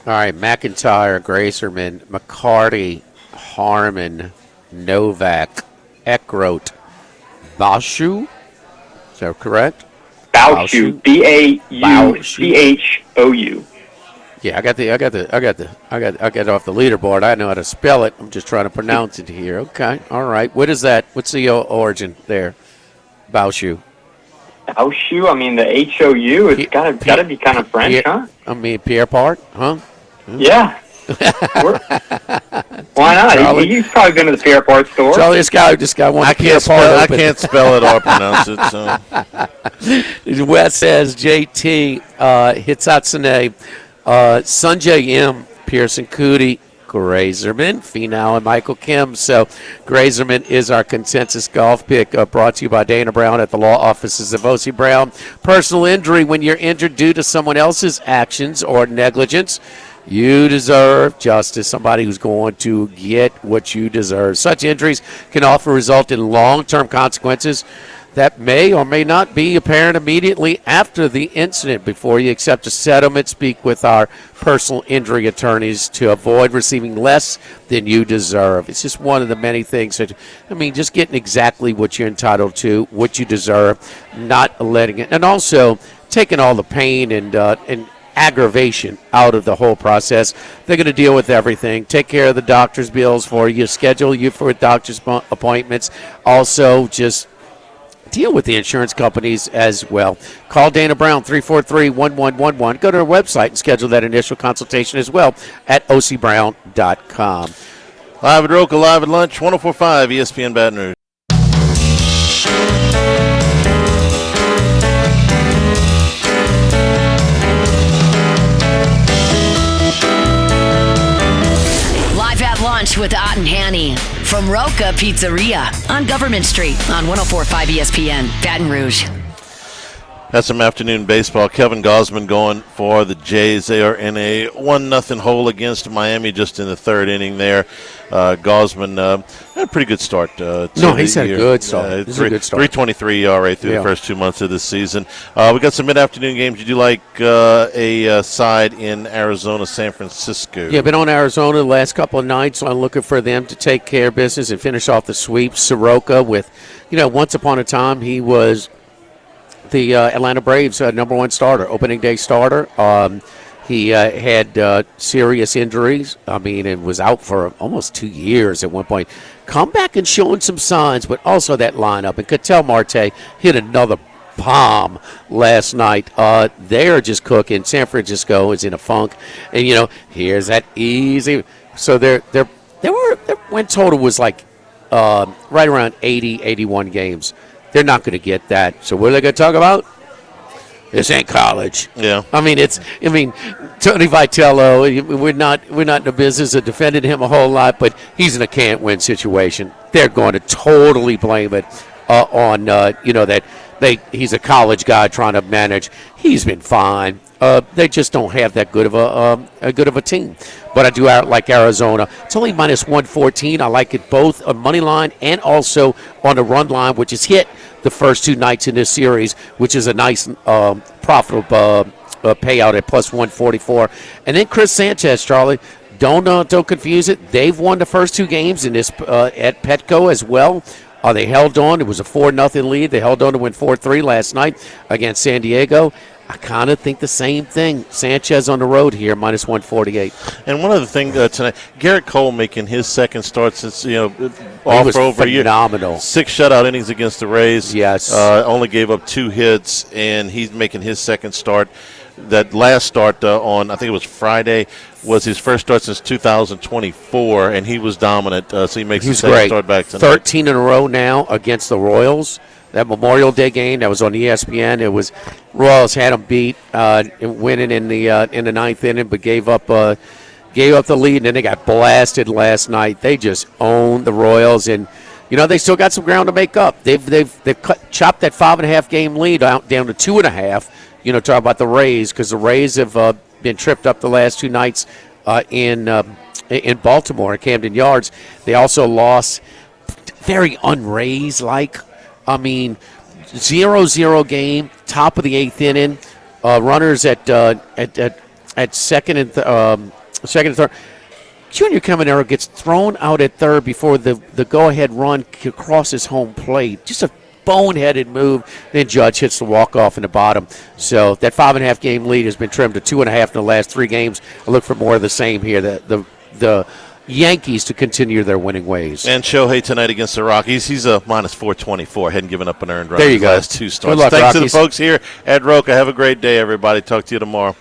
All right, McIntyre, Grazerman, McCarty, Harmon, Novak, Eckroat, Bauschow. Is that correct? Bauschow, Bauchou. Yeah, I got it off the leaderboard. I know how to spell it. I'm just trying to pronounce it here. Okay, all right. What is that? What's the origin there? Bauschow. Bauschow. I mean, the HOU. It's got to be kind of French, huh? I mean, Pierre Part, huh? Yeah. Why not? He's probably been to the Pierre Part store. Charlie, this guy wants Pierre Part. I can't spell it or pronounce it. So. Wes says JT Hitsatsune. Sanjay M, Pearson Cootie, Grazerman, Finau, and Michael Kim. So Grazerman is our consensus golf pick, brought to you by Dana Brown at the law offices of O.C. Brown. Personal injury: when you're injured due to someone else's actions or negligence, you deserve justice, somebody who's going to get what you deserve. Such injuries can often result in long-term consequences that may or may not be apparent immediately after the incident. Before you accept a settlement, speak with our personal injury attorneys to avoid receiving less than you deserve. It's just one of the many things that, just getting exactly what you're entitled to, what you deserve, not letting it, and also taking all the pain and aggravation out of the whole process. They're going to deal with everything, take care of the doctor's bills for you, schedule you for doctor's appointments, also just deal with the insurance companies as well. Call Dana Brown, 343-1111. Go to our website and schedule that initial consultation as well at ocbrown.com. Live at Roca, live at lunch, 104.5 ESPN Baton Rouge. Live at lunch with Ott and Hanny from Roca Pizzeria on Government Street on 104.5 ESPN Baton Rouge. That's some afternoon baseball. Kevin Gausman going for the Jays. They are in a 1-0 hole against Miami just in the third inning there. Gausman had a pretty good start. He's had a good start. This is a good start. 3.23 ERA through the first 2 months of this season. We got some mid-afternoon games. Would you like a side in Arizona, San Francisco? Yeah, been on Arizona the last couple of nights, so I'm looking for them to take care of business and finish off the sweep. Soroka with, once upon a time he was the Atlanta Braves' number one starter, opening day starter. He had serious injuries. And was out for almost 2 years at one point. Come back and showing some signs, but also that lineup. And Ketel Marte hit another bomb last night. They are just cooking. San Francisco is in a funk. And, here's that easy. So their win total was like right around 80, 81 games. They're not going to get that. So what are they going to talk about? This ain't college. Yeah. Tony Vitello, we're not in the business of defending him a whole lot, but he's in a can't-win situation. They're going to totally blame it on that he's a college guy trying to manage. He's been fine. They just don't have that good of a team. But I do like Arizona. It's only minus 114. I like it both on money line and also on the run line, which is hit the first two nights in this series, which is a nice profitable payout at plus 144. And then Chris Sanchez, Charlie, don't confuse it. They've won the first two games in this at Petco as well. They held on. It was a 4-0 lead. They held on to win 4-3 last night against San Diego. I kind of think the same thing. Sanchez on the road here, minus 148. And one other thing tonight, Garrett Cole making his second start since, off was for over phenomenal. a year. 6 shutout innings against the Rays. Yes. Only gave up 2 hits, and he's making his second start. That last start on, I think it was Friday, was his first start since 2024, and he was dominant. So he makes his second start back tonight. 13 in a row now against the Royals. That Memorial Day game that was on ESPN, it was Royals had them beat, winning in the ninth inning, but gave up the lead, and then they got blasted last night. They just owned the Royals, and they still got some ground to make up. They've chopped that 5.5 game lead down to 2.5. Talk about the Rays, because the Rays have been tripped up the last 2 nights in Baltimore at Camden Yards. They also lost very un-Rays-like. 0-0 game, top of the 8th inning. Runners at second and third. Junior Caminero gets thrown out at third before the go-ahead run crosses home plate. Just a boneheaded move. Then Judge hits the walk-off in the bottom. So that 5.5 game lead has been trimmed to 2.5 in the last 3 games. I look for more of the same here. The Yankees to continue their winning ways. And Shohei tonight against the Rockies. He's a minus 424. Hadn't given up an earned run there you in the go. last 2 starts. Good luck, Thanks Rockies. to the folks here at Roca. Have a great day, everybody. Talk to you tomorrow.